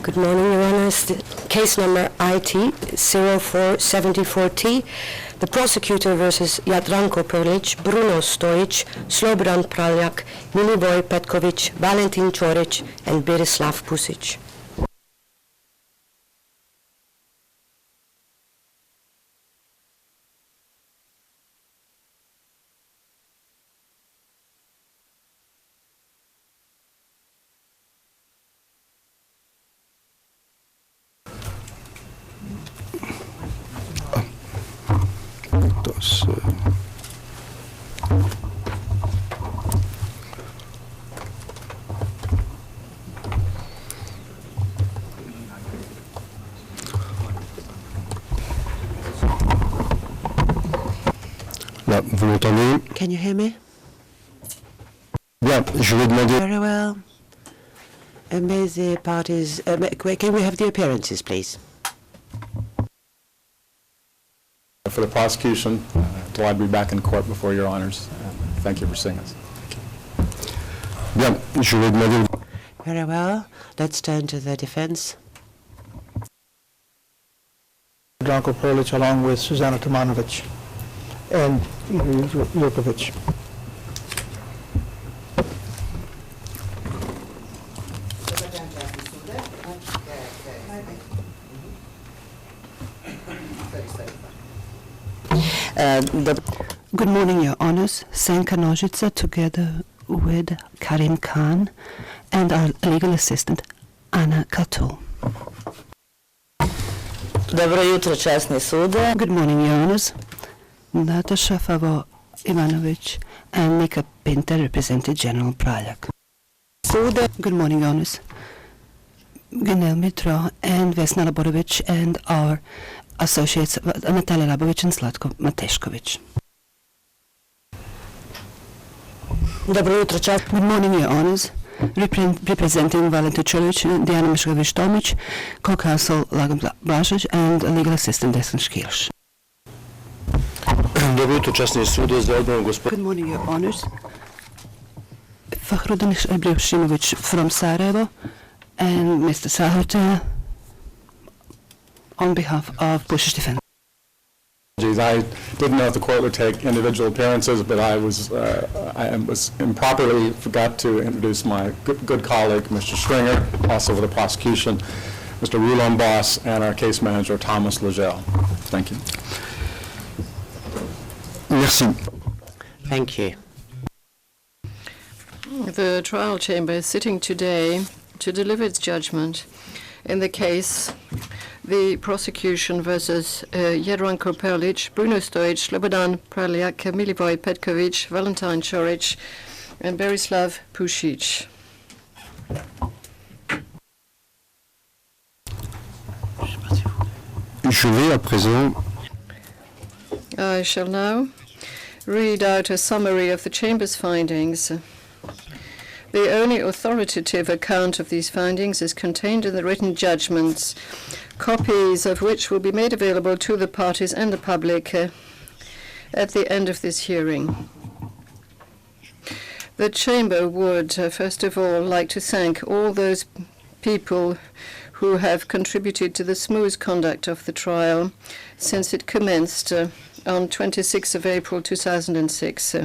Good morning, Your Honors. Case number IT 0474T. The prosecutor versus Jadranko Prlić, Bruno Stojić, Slobodan Praljak, Milivoj Petković, Valentin Ćorić, and Berislav Pusić. Vous m'entendez? Can you hear me? Bien, je vais demander... Very well. May the parties... can we have the appearances, please? For the prosecution, glad to be back in court before Your Honors. Thank you for seeing us. Bien, je vais demander... Very well. Let's turn to the defense. Jadranko Prlić along with Susanna Tomanovic and Jurkovic. Good morning, Your Honors. Senka Nožica, together with Karim Khan and our legal assistant, Anna Kato. Dobro jutro, časni sude. Good morning, Your Honors. Natasha Favo-Ivanovic and Nika Pinter represented General Praljak. Good morning, Your Honors. Ganel Mitro and Vesna Laborovic and our associates Natalia Labovic and Slatko Mateškovic. Dobro jutro, časni. Good morning, Your Honors. Representing Valentin Ćorić, Dijana Mišković-Tomić, co-counsel Lagan Blažić and legal assistant Desan Škirš. Dobro jutro, časni sude, za odmah gospodin... Good morning, Your Honors. Fahrudin Ibrahimovic from Sarajevo and Mr. Sahota on behalf of Bush's defense. I didn't know if the court would take individual appearances, but I was improperly forgot to introduce my good colleague, Mr. Stringer, also with the prosecution, Mr. Rulon Boss, and our case manager, Thomas Legel. Thank you. Merci. Thank you. The trial chamber is sitting today to deliver its judgment in the case the prosecution versus Jadranko Prlić, Bruno Stojić, Slobodan Praljak, Milivoj Petković, Valentin Ćorić, and Berislav Pusić. Je vais à présent... I shall now read out a summary of the Chamber's findings. The only authoritative account of these findings is contained in the written judgments, copies of which will be made available to the parties and the public at the end of this hearing. The Chamber would, first of all, like to thank all those people who have contributed to the smooth conduct of the trial since it commenced on 26th of April 2006,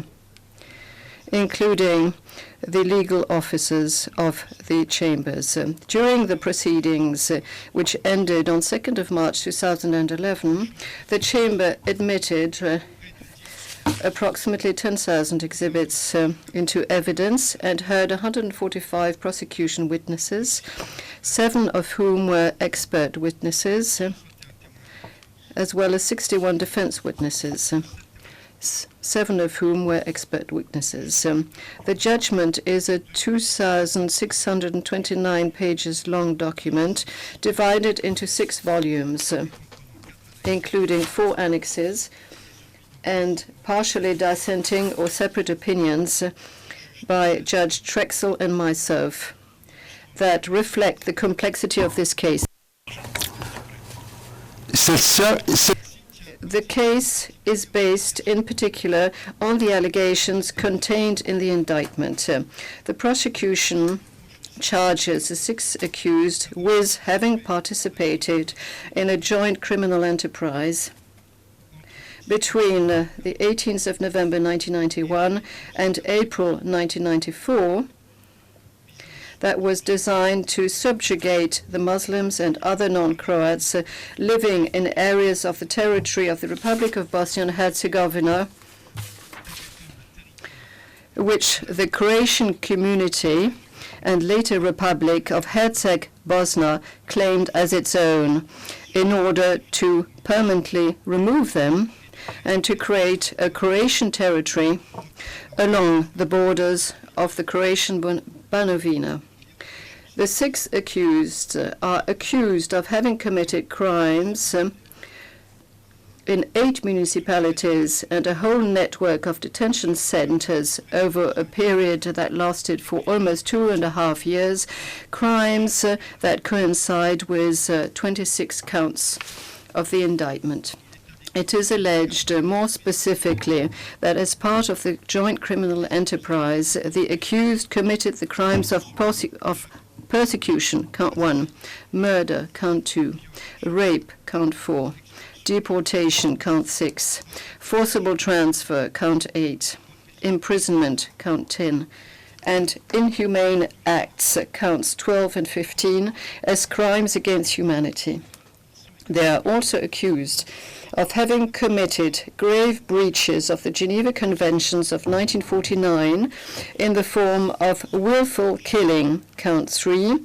including the legal officers of the chambers. During the proceedings, which ended on 2nd of March 2011, the chamber admitted approximately 10,000 exhibits into evidence and heard 145 prosecution witnesses, 7 of whom were expert witnesses, as well as 61 defense witnesses, 7 of whom were expert witnesses. The judgment is a 2,629 pages long document divided into 6 volumes, including 4 annexes and partially dissenting or separate opinions by Judge Trexel and myself that reflect the complexity of this case. The case is based in particular on the allegations contained in the indictment. The prosecution charges the 6 accused with having participated in a joint criminal enterprise between the 18th of November 1991 and April 1994 that was designed to subjugate the Muslims and other non-Croats living in areas of the territory of the Republic of Bosnia and Herzegovina, which the Croatian community and later Republic of Herzegovina claimed as its own, in order to permanently remove them and to create a Croatian territory along the borders of the Croatian Banovina. The 6 accused are accused of having committed crimes in 8 municipalities and a whole network of detention centers over a period that lasted for almost 2.5 years, crimes that coincide with 26 counts of the indictment. It is alleged more specifically that as part of the joint criminal enterprise, the accused committed the crimes of persecution, count 1, murder, count 2, rape, count 4, deportation, count 6, forcible transfer, count 8, imprisonment, count 10, and inhumane acts, counts 12 and 15, as crimes against humanity. They are also accused of having committed grave breaches of the Geneva Conventions of 1949 in the form of willful killing, count 3,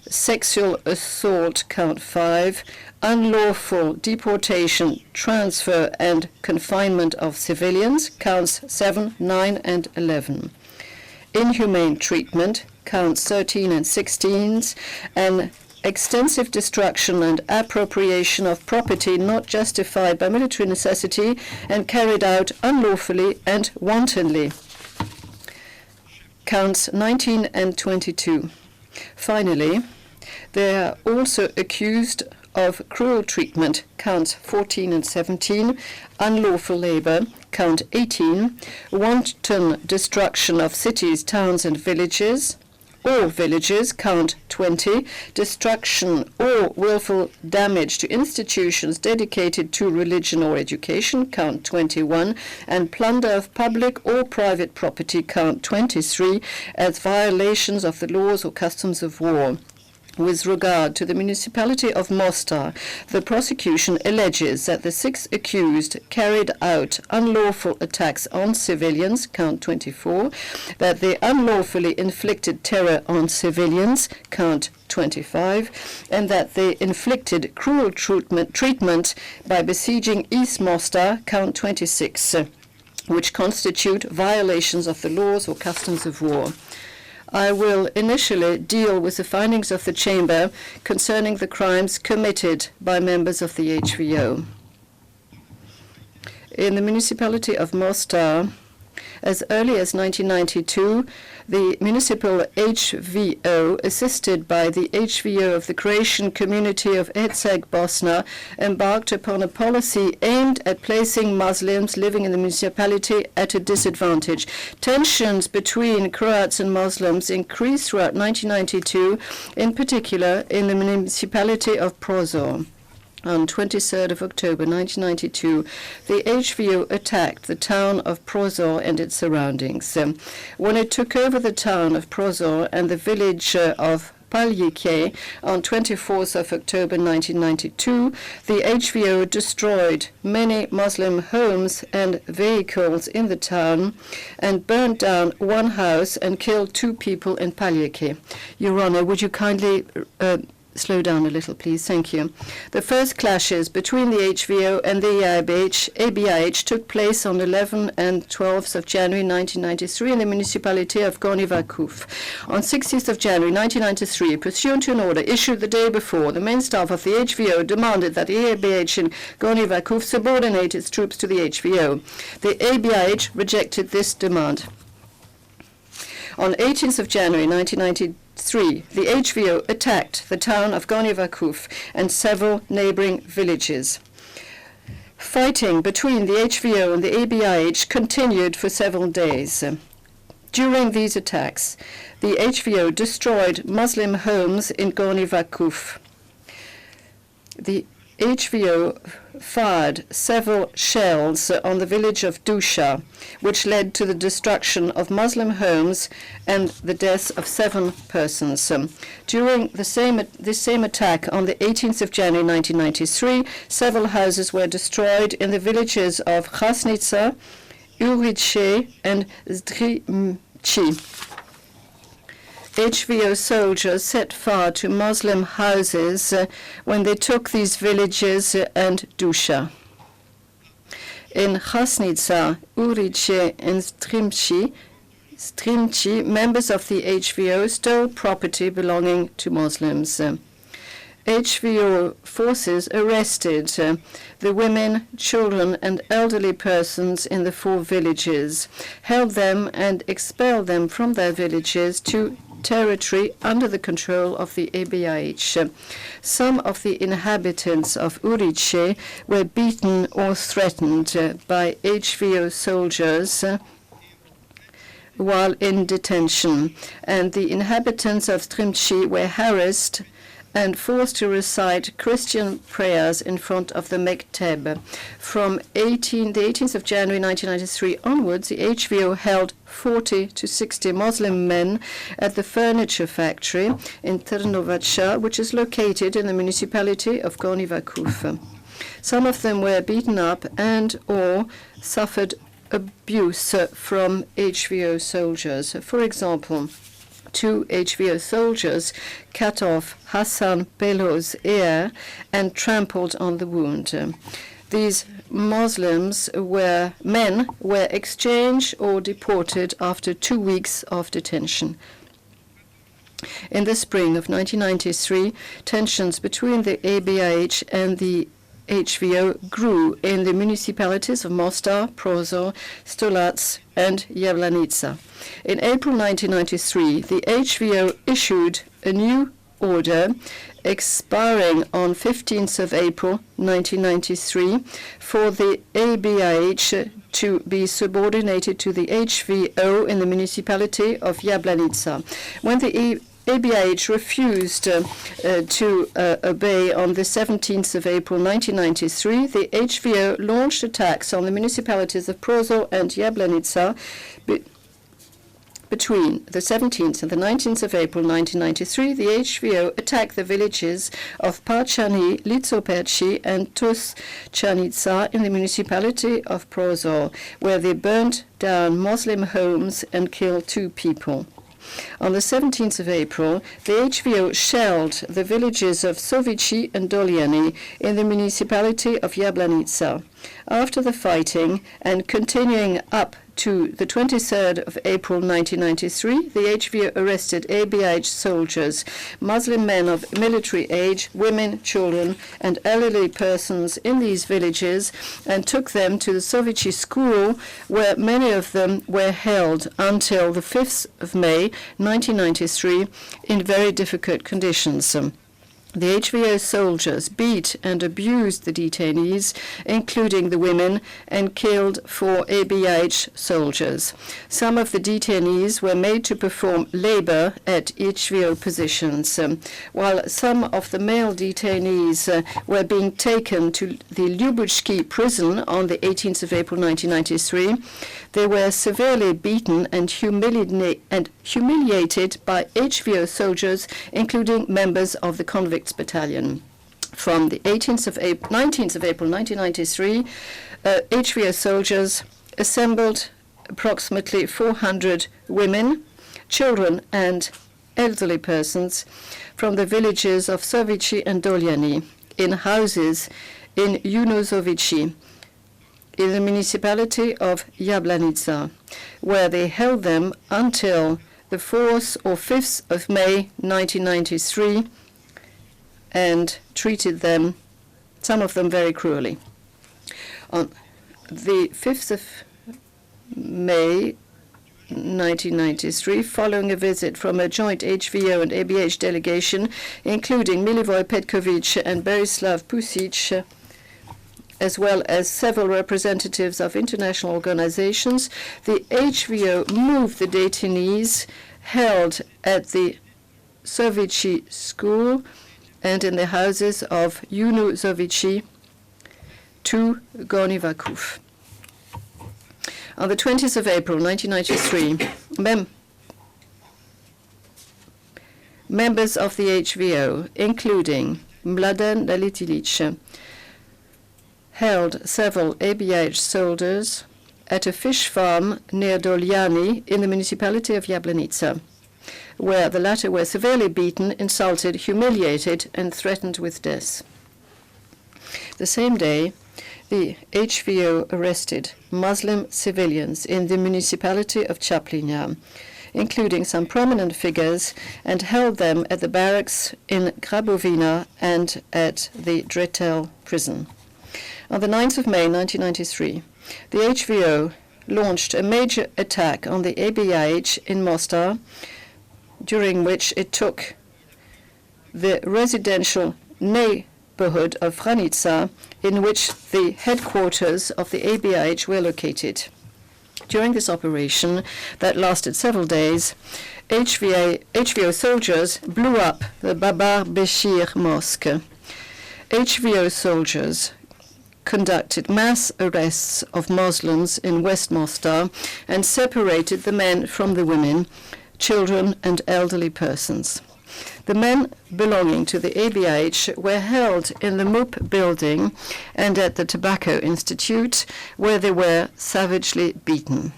sexual assault, count 5, unlawful deportation, transfer, and confinement of civilians, counts 7, 9, and 11. Inhumane treatment, counts 13 and 16, and extensive destruction and appropriation of property not justified by military necessity and carried out unlawfully and wantonly, counts 19 and 22. Finally, they are also accused of cruel treatment, counts 14 and 17, unlawful labor, count 18, wanton destruction of cities, towns, and villages, or villages, count 20, destruction or willful damage to institutions dedicated to religion or education, count 21, and plunder of public or private property, count 23, as violations of the laws or customs of war. With regard to the municipality of Mostar, the prosecution alleges that the 6 accused carried out unlawful attacks on civilians, count 24, that they unlawfully inflicted terror on civilians, count 25, and that they inflicted cruel treatment by besieging East Mostar, count 26, which constitute violations of the laws or customs of war. I will initially deal with the findings of the Chamber concerning the crimes committed by members of the HVO. In the municipality of Mostar, as early as 1992, the municipal HVO, assisted by the HVO of the Croatian community of Herzegovina, embarked upon a policy aimed at placing Muslims living in the municipality at a disadvantage. Tensions between Croats and Muslims increased throughout 1992, in particular in the municipality of Prozor. On 23rd of October 1992, the HVO attacked the town of Prozor and its surroundings. When it took over the town of Prozor and the village of Prlić on 24th of October 1992, the HVO destroyed many Muslim homes and vehicles in the town and burned down one house and killed 2 people in Prlić. Your Honor, would you kindly slow down a little, please? Thank you. The first clashes between the HVO and the ABIH took place on 11 and 12th of January 1993 in the municipality of Gornji Vakuf. On 16th of January 1993, pursuant to an order issued the day before, the main staff of the HVO demanded that the ABIH in Gornji Vakuf subordinate its troops to the HVO. The ABIH rejected this demand. On 18th of January 1993, the HVO attacked the town of Gornji Vakuf and several neighboring villages. Fighting between the HVO and the ABIH continued for several days. During these attacks, the HVO destroyed Muslim homes in Gorny Vakuf. The HVO fired several shells on the village of Dusha, which led to the destruction of Muslim homes and the deaths of 7 persons. During this same attack on the 18th of January 1993, several houses were destroyed in the villages of Krasnitsa, Urice, and Zdrimci. HVO soldiers set fire to Muslim houses when they took these villages and Dusha. In Krasnitsa, Urice, and Zdrimci, members of the HVO stole property belonging to Muslims. HVO forces arrested the women, children, and elderly persons in the 4 villages, held them and expelled them from their villages to territory under the control of the ABIH. Some of the inhabitants of Urice were beaten or threatened by HVO soldiers while in detention, and the inhabitants of Zdrimci were harassed and forced to recite Christian prayers in front of the Mekteb. From the 18th of January 1993 onwards, the HVO held 40 to 60 Muslim men at the furniture factory in Trnovača, which is located in the municipality of Gorny Vakuf. Some of them were beaten up and or suffered abuse from HVO soldiers. For example, 2 HVO soldiers cut off Hassan Bello's ear and trampled on the wound. These Muslims men were exchanged or deported after 2 weeks of detention. In the spring of 1993, tensions between the ABIH and the HVO grew in the municipalities of Mostar, Prozor, Stolac, and Jablanica. In April 1993, the HVO issued a new order expiring on 15th of April 1993 for the ABIH to be subordinated to the HVO in the municipality of Jablanica. When the ABIH refused to obey on the 17th of April 1993, the HVO launched attacks on the municipalities of Prozor and Jablanica between the 17th and the 19th of April 1993. The HVO attacked the villages of Parchani, Litsoperci, and Tuschanitsa in the municipality of Prozor, where they burned down Muslim homes and killed 2 people. On the 17th of April, the HVO shelled the villages of Sovici and Doliani in the municipality of Jablanica. After the fighting and continuing up to the 23rd of April 1993, the HVO arrested ABIH soldiers, Muslim men of military age, women, children, and elderly persons in these villages, and took them to the Sovici school, where many of them were held until the 5th of May 1993 in very difficult conditions. The HVO soldiers beat and abused the detainees, including the women, and killed 4 ABIH soldiers. Some of the detainees were made to perform labor at HVO positions, while some of the male detainees were being taken to the Lyubuchki prison on the 18th of April 1993. They were severely beaten and humiliated by HVO soldiers, including members of the convicts battalion. From the 19th of April 1993, HVO soldiers assembled approximately 400 women, children, and elderly persons from the villages of Sovici and Doliani in houses in Yunozovici, in the municipality of Jablanica, where they held them until the 4th or 5th of May 1993 and treated them, some of them very cruelly. On the 5th of May 1993, following a visit from a joint HVO and ABH delegation, including Milivoje Petković and Berislav Pusic, as well as several representatives of international organizations, the HVO moved the detainees held at the Sovici school and in the houses of Yunu Sovici to Gorny Vakuf. On the 20th of April 1993, members of the HVO, including Mladen Dalitilic, held several ABH soldiers at a fish farm near Doliani in the municipality of Jablanica, where the latter were severely beaten, insulted, humiliated, and threatened with death. The same day, the HVO arrested Muslim civilians in the municipality of Chaplinia, including some prominent figures, and held them at the barracks in Grabovina and at the Dretel prison. On the 9th of May 1993, the HVO launched a major attack on the ABIH in Mostar, during which it took the residential neighborhood of Hranica, in which the headquarters of the ABIH were located. During this operation, that lasted several days, HVO soldiers blew up the Babar Beshir Mosque. HVO soldiers conducted mass arrests of Muslims in West Mostar and separated the men from the women, children, and elderly persons. The men belonging to the ABIH were held in the MUP building and at the Tobacco Institute, where they were savagely beaten.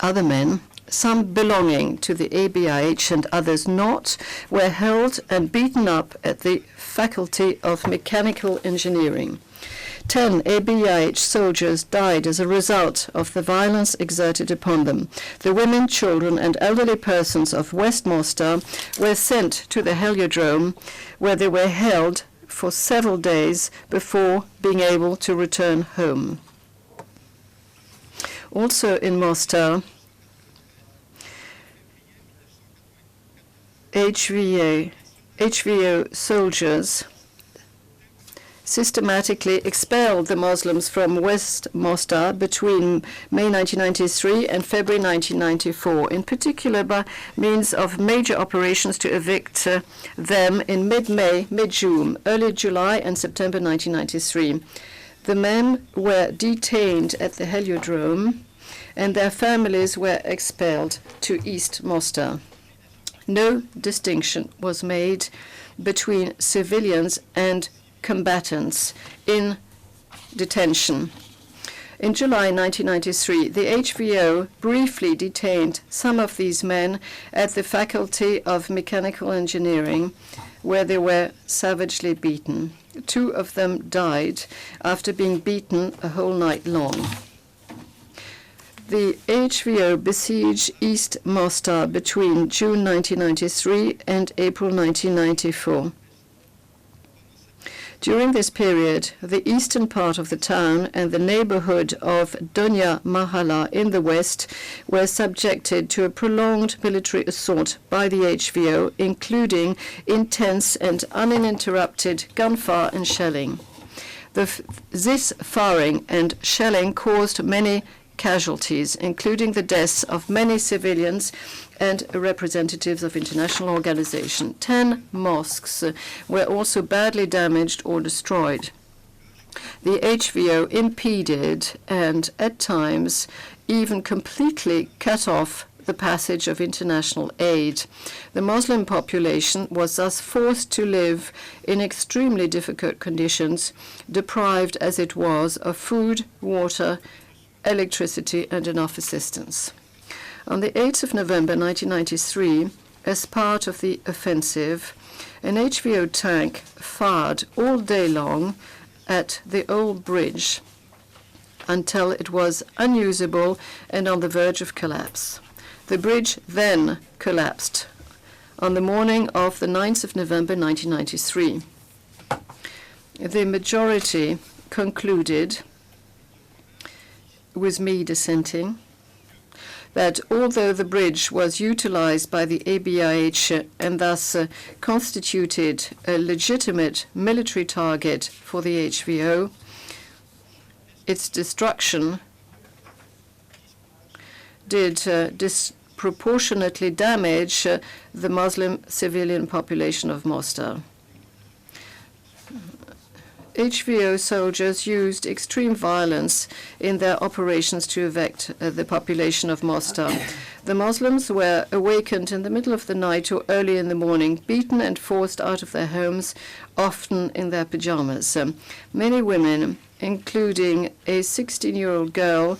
Other men, some belonging to the ABIH and others not, were held and beaten up at the Faculty of Mechanical Engineering. 10 ABIH soldiers died as a result of the violence exerted upon them. The women, children, and elderly persons of West Mostar were sent to the Heliodrome, where they were held for several days before being able to return home. Also in Mostar, HVO soldiers systematically expelled the Muslims from West Mostar between May 1993 and February 1994, in particular by means of major operations to evict them in mid-May, mid-June, early July, and September 1993. The men were detained at the Heliodrome, and their families were expelled to East Mostar. No distinction was made between civilians and combatants in detention. In July 1993, the HVO briefly detained some of these men at the Faculty of Mechanical Engineering, where they were savagely beaten. 2 of them died after being beaten a whole night long. The HVO besieged East Mostar between June 1993 and April 1994. During this period, the eastern part of the town and the neighborhood of Donya Mahala in the west were subjected to a prolonged military assault by the HVO, including intense and uninterrupted gunfire and shelling. This firing and shelling caused many casualties, including the deaths of many civilians and representatives of international organizations. 10 mosques were also badly damaged or destroyed. The HVO impeded and, at times, even completely cut off the passage of international aid. The Muslim population was thus forced to live in extremely difficult conditions, deprived as it was of food, water, electricity, and enough assistance. On the 8th of November 1993, as part of the offensive, an HVO tank fired all day long at the old bridge until it was unusable and on the verge of collapse. The bridge then collapsed on the morning of the 9th of November 1993. The majority concluded, with me dissenting, that although the bridge was utilized by the ABIH and thus constituted a legitimate military target for the HVO, its destruction did disproportionately damage the Muslim civilian population of Mostar. HVO soldiers used extreme violence in their operations to evict the population of Mostar. The Muslims were awakened in the middle of the night or early in the morning, beaten and forced out of their homes, often in their pajamas. Many women, including a 16-year-old girl,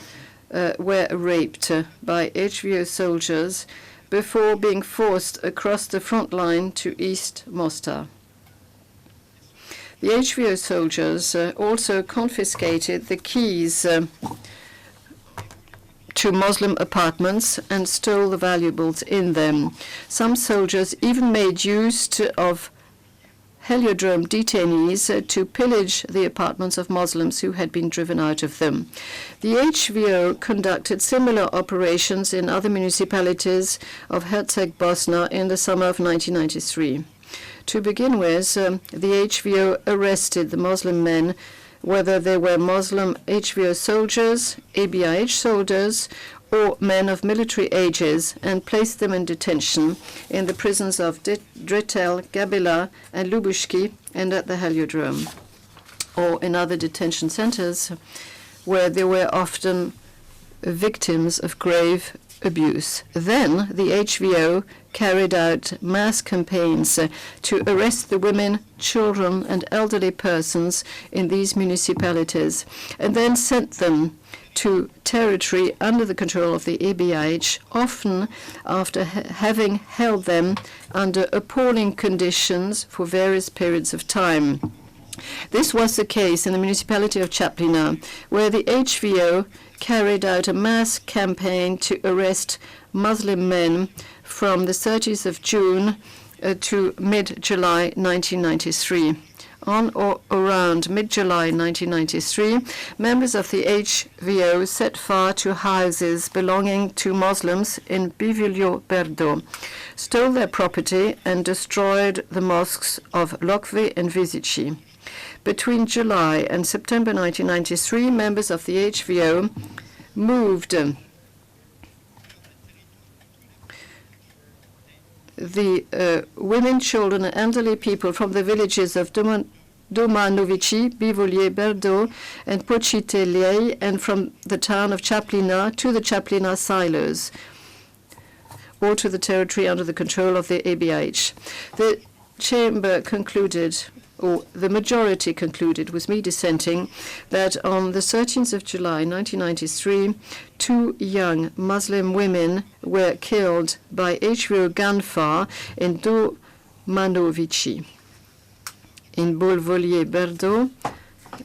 were raped by HVO soldiers before being forced across the front line to East Mostar. The HVO soldiers also confiscated the keys to Muslim apartments and stole the valuables in them. Some soldiers even made use of Heliodrome detainees to pillage the apartments of Muslims who had been driven out of them. The HVO conducted similar operations in other municipalities of Herceg-Bosna in the summer of 1993. To begin with, the HVO arrested the Muslim men, whether they were Muslim HVO soldiers, ABIH soldiers, or men of military ages, and placed them in detention in the prisons of Dretel, Gabila, and Lubushki, and at the Heliodrome, or in other detention centers where they were often victims of grave abuse. Then the HVO carried out mass campaigns to arrest the women, children, and elderly persons in these municipalities, and then sent them to territory under the control of the ABIH, often after having held them under appalling conditions for various periods of time. This was the case in the municipality of Chaplina, where the HVO carried out a mass campaign to arrest Muslim men from the 30th of June to mid-July 1993. On or around mid-July 1993, members of the HVO set fire to houses belonging to Muslims in Bivilio-Berdo, stole their property, and destroyed the mosques of Lokve and Vizici. Between July and September 1993, members of the HVO moved the women, children, and elderly people from the villages of Domanovici, Bivolier, Berdo, and Pocitelei, and from the town of Chaplina to the Chaplina silos, or to the territory under the control of the ABIH. The chamber concluded, or the majority concluded, with me dissenting, that on the 13th of July 1993, 2 young Muslim women were killed by HVO gunfire in Domanovici. In Bolvolier-Berdo,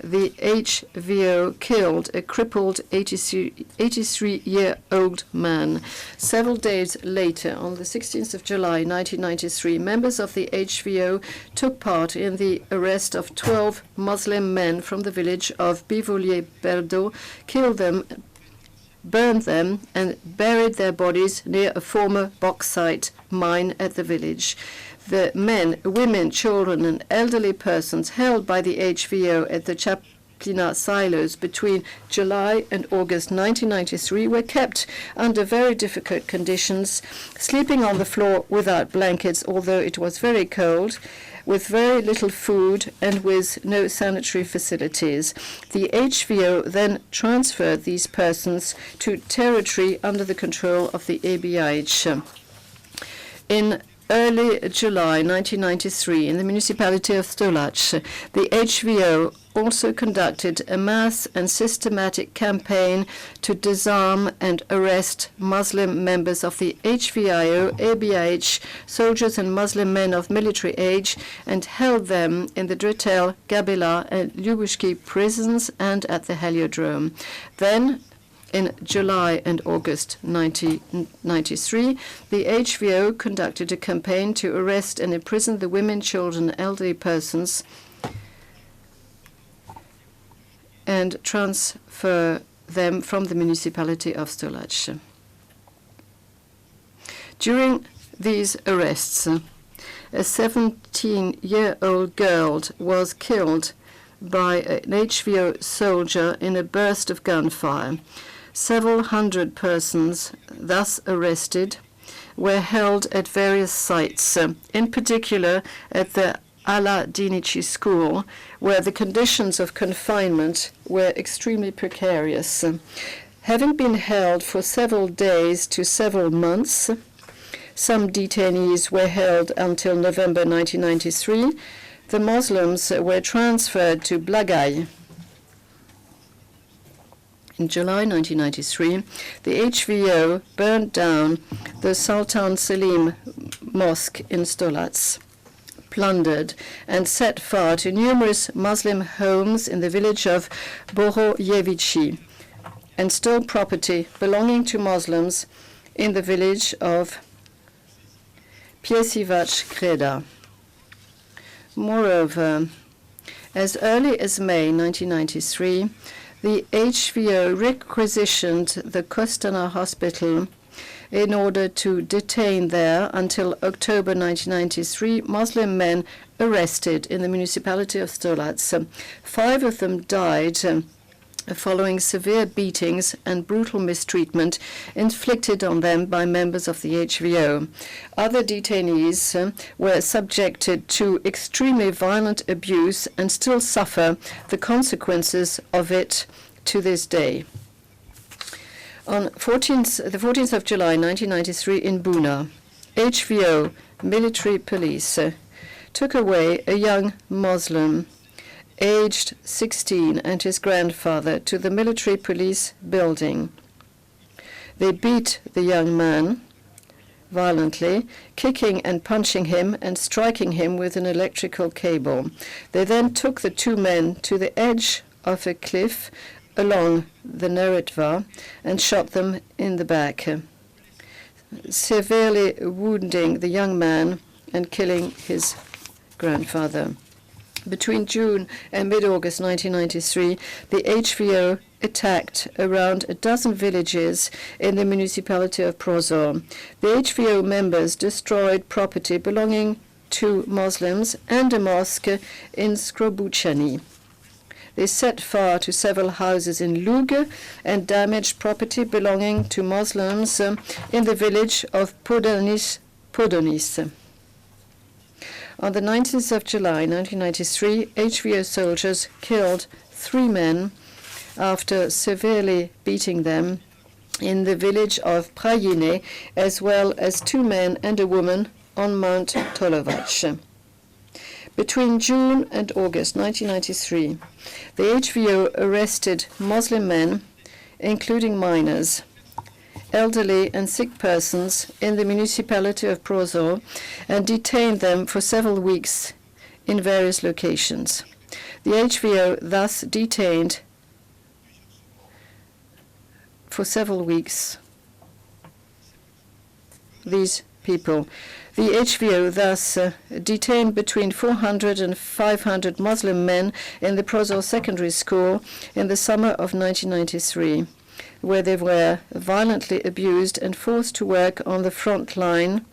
the HVO killed a crippled 83-year-old man. Several days later, on the 16th of July 1993, members of the HVO took part in the arrest of 12 Muslim men from the village of Bivolier-Berdo, killed them, burned them, and buried their bodies near a former bauxite mine at the village. The men, women, children, and elderly persons held by the HVO at the Chaplina silos between July and August 1993 were kept under very difficult conditions, sleeping on the floor without blankets, although it was very cold, with very little food and with no sanitary facilities. The HVO then transferred these persons to territory under the control of the ABIH. In early July 1993, in the municipality of Prlić, the HVO also conducted a mass and systematic campaign to disarm and arrest Muslim members of the HVIO, ABIH, soldiers and Muslim men of military age, and held them in the Dretel, Gabila, and Lubushki prisons and at the Heliodrome. Then, in July and August 1993, the HVO conducted a campaign to arrest and imprison the women, children, and elderly persons and transfer them from the municipality of Prlić. During these arrests, a 17-year-old girl was killed by an HVO soldier in a burst of gunfire. Several hundred persons, thus arrested, were held at various sites, in particular at the Ala Dinici school, where the conditions of confinement were extremely precarious. Having been held for several days to several months, some detainees were held until November 1993. The Muslims were transferred to Blagaj. In July 1993, the HVO burned down the Sultan Selim Mosque in Stolac, plundered and set fire to numerous Muslim homes in the village of Borojevici, and stole property belonging to Muslims in the village of Piesivac Kreda. Moreover, as early as May 1993, the HVO requisitioned the Kostana hospital in order to detain there until October 1993 Muslim men arrested in the municipality of Stolac. 5 of them died following severe beatings and brutal mistreatment inflicted on them by members of the HVO. Other detainees were subjected to extremely violent abuse and still suffer the consequences of it to this day. On the 14th of July 1993 in Buna, HVO military police took away a young Muslim aged 16 and his grandfather to the military police building. They beat the young man violently, kicking and punching him and striking him with an electrical cable. They then took the 2 men to the edge of a cliff along the Neretva and shot them in the back, severely wounding the young man and killing his grandfather. Between June and mid-August 1993, the HVO attacked around a dozen villages in the municipality of Prozor. The HVO members destroyed property belonging to Muslims and a mosque in Skrobuchani. They set fire to several houses in Lug and damaged property belonging to Muslims in the village of Podonis. On the 19th of July 1993, HVO soldiers killed 3 men after severely beating them in the village of Prajine, as well as 2 men and a woman on Mount Tolovac. Between June and August 1993, the HVO arrested Muslim men, including minors, elderly and sick persons in the municipality of Prozor, and detained them for several weeks in various locations. The HVO thus detained for several weeks these people. The HVO thus detained between 400 and 500 Muslim men in the Prozor Secondary School in the summer of 1993, where they were violently abused and forced to work on the front line,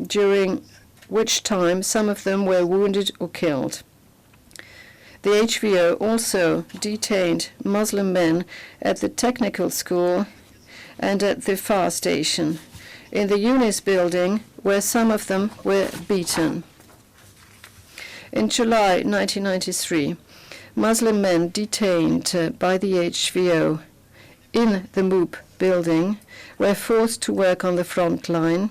during which time some of them were wounded or killed. The HVO also detained Muslim men at the technical school and at the fire station in the UNIS building, where some of them were beaten. In July 1993, Muslim men detained by the HVO in the MOOP building were forced to work on the front line,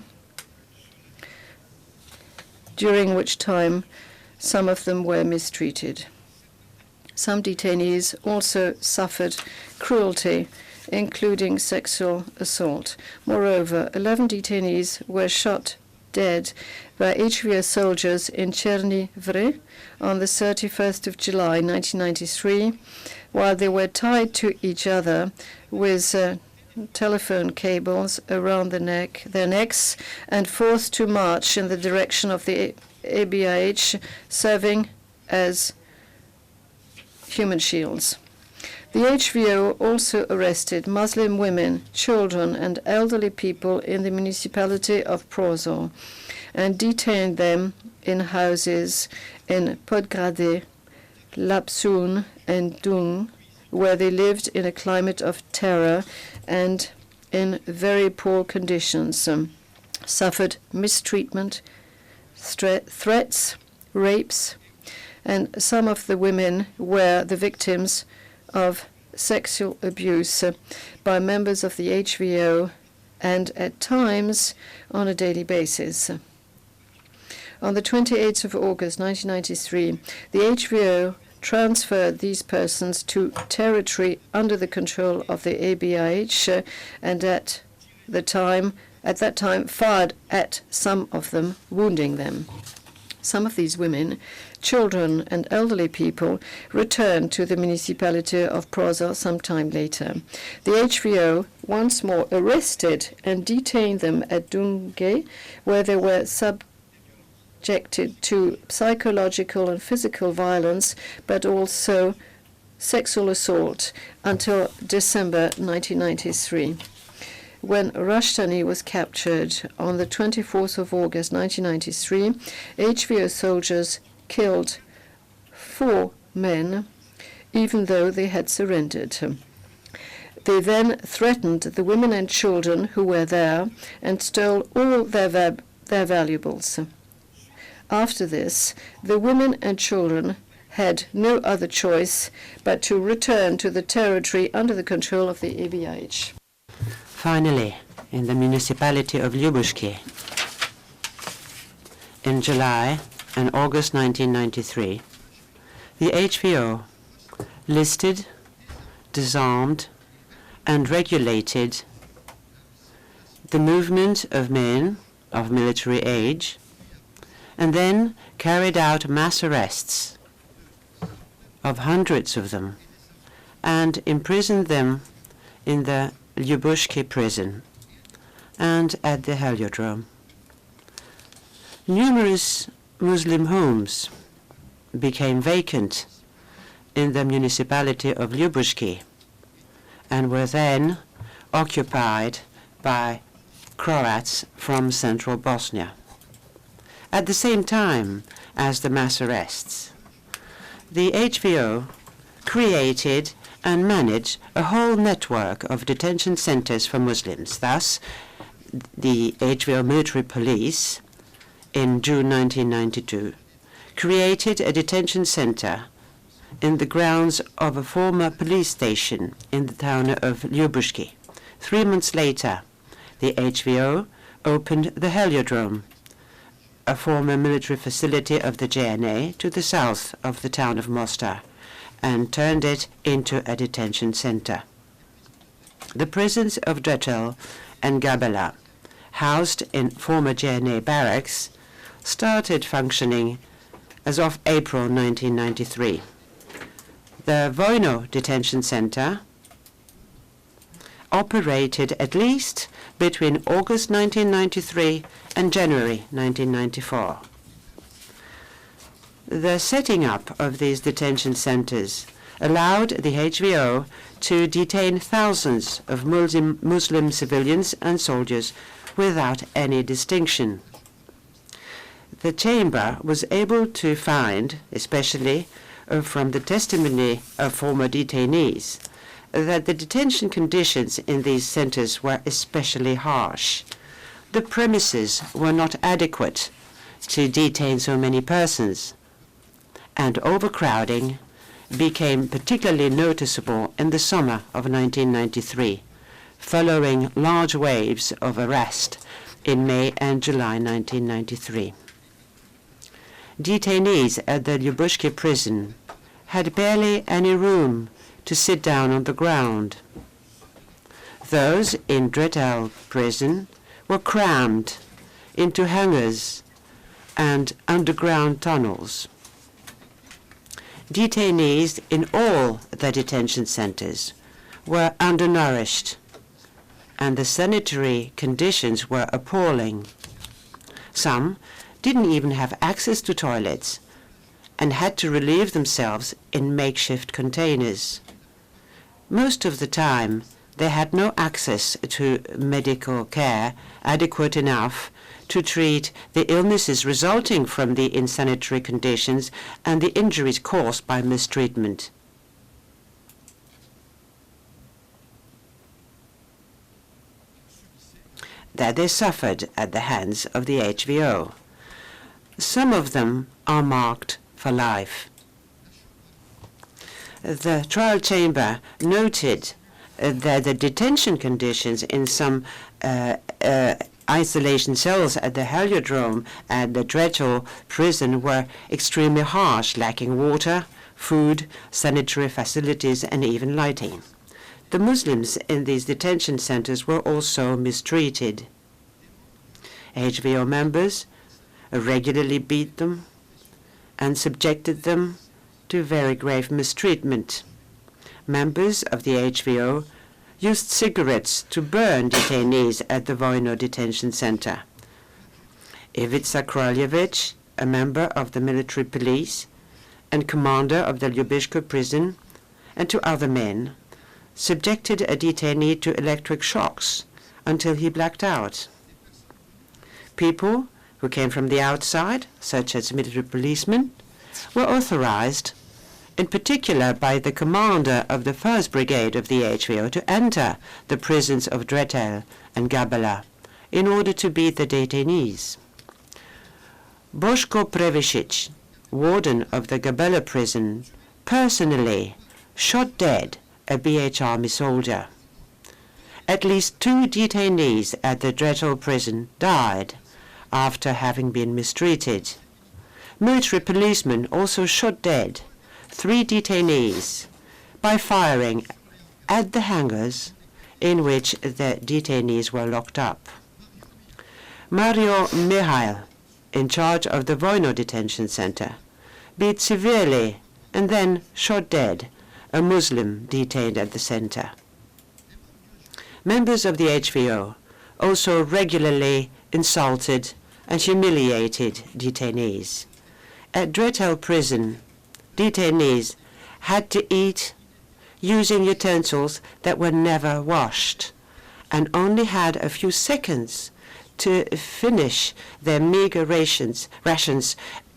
during which time some of them were mistreated. Some detainees also suffered cruelty, including sexual assault. Moreover, 11 detainees were shot dead by HVO soldiers in Cherny Vre on the 31st of July 1993, while they were tied to each other with telephone cables around their necks and forced to march in the direction of the ABIH, serving as human shields. The HVO also arrested Muslim women, children, and elderly people in the municipality of Prozor and detained them in houses in Podgrade, Lapsun, and Dung, where they lived in a climate of terror and in very poor conditions, suffered mistreatment, threats, rapes, and some of the women were the victims of sexual abuse by members of the HVO and at times on a daily basis. On the 28th of August 1993, the HVO transferred these persons to territory under the control of the ABIH and at that time fired at some of them, wounding them. Some of these women, children and elderly people returned to the municipality of Prlić some time later. The HVO once more arrested and detained them at Dunge, where they were subjected to psychological and physical violence, but also sexual assault until December 1993. When Rashtani was captured on the 24th of August 1993, HVO soldiers killed 4 men, even though they had surrendered. They then threatened the women and children who were there and stole all their valuables. After this, the women and children had no other choice but to return to the territory under the control of the ABIH. Finally, in the municipality of Ljubuški, in July and August 1993, the HVO listed, disarmed, and regulated the movement of men of military age, and then carried out mass arrests of hundreds of them and imprisoned them in the Ljubuški prison and at the Heliodrome. Numerous Muslim homes became vacant in the municipality of Ljubuški and were then occupied by Croats from central Bosnia. At the same time as the mass arrests, the HVO created and managed a whole network of detention centers for Muslims. Thus, the HVO military police in June 1992 created a detention center in the grounds of a former police station in the town of Ljubuški. 3 months later, the HVO opened the Heliodrome, a former military facility of the JNA to the south of the town of Mostar, and turned it into a detention center. The prisons of Drečel and Gabela, housed in former JNA barracks, started functioning as of April 1993. The Vojno detention center operated at least between August 1993 and January 1994. The setting up of these detention centers allowed the HVO to detain thousands of Muslim civilians and soldiers without any distinction. The chamber was able to find, especially from the testimony of former detainees, that the detention conditions in these centers were especially harsh. The premises were not adequate to detain so many persons, and overcrowding became particularly noticeable in the summer of 1993, following large waves of arrest in May and July 1993. Detainees at the Ljubuški prison had barely any room to sit down on the ground. Those in Drečel prison were crammed into hangars and underground tunnels. Detainees in all the detention centers were undernourished, and the sanitary conditions were appalling. Some didn't even have access to toilets and had to relieve themselves in makeshift containers. Most of the time, they had no access to medical care adequate enough to treat the illnesses resulting from the insanitary conditions and the injuries caused by mistreatment. That they suffered at the hands of the HVO. Some of them are marked for life. The trial chamber noted that the detention conditions in some isolation cells at the Heliodrome and the Drechel prison were extremely harsh, lacking water, food, sanitary facilities, and even lighting. The Muslims in these detention centers were also mistreated. HVO members regularly beat them and subjected them to very grave mistreatment. Members of the HVO used cigarettes to burn detainees at the Vojno detention center. Ivica Kraljevic, a member of the military police and commander of the Ljubiško prison, and two other men, subjected a detainee to electric shocks until he blacked out. People who came from the outside, such as military policemen, were authorized, in particular by the commander of the 1st Brigade of the HVO, to enter the prisons of Drechel and Gabela in order to beat the detainees. Boško Prlić, warden of the Gabela prison, personally shot dead a BH Army soldier. At least 2 detainees at the Drechel prison died after having been mistreated. Military policemen also shot dead 3 detainees by firing at the hangars in which the detainees were locked up. Mario Mihail, in charge of the Vojno detention center, beat severely and then shot dead a Muslim detained at the center. Members of the HVO also regularly insulted and humiliated detainees. At Drechel prison, detainees had to eat using utensils that were never washed and only had a few seconds to finish their meager rations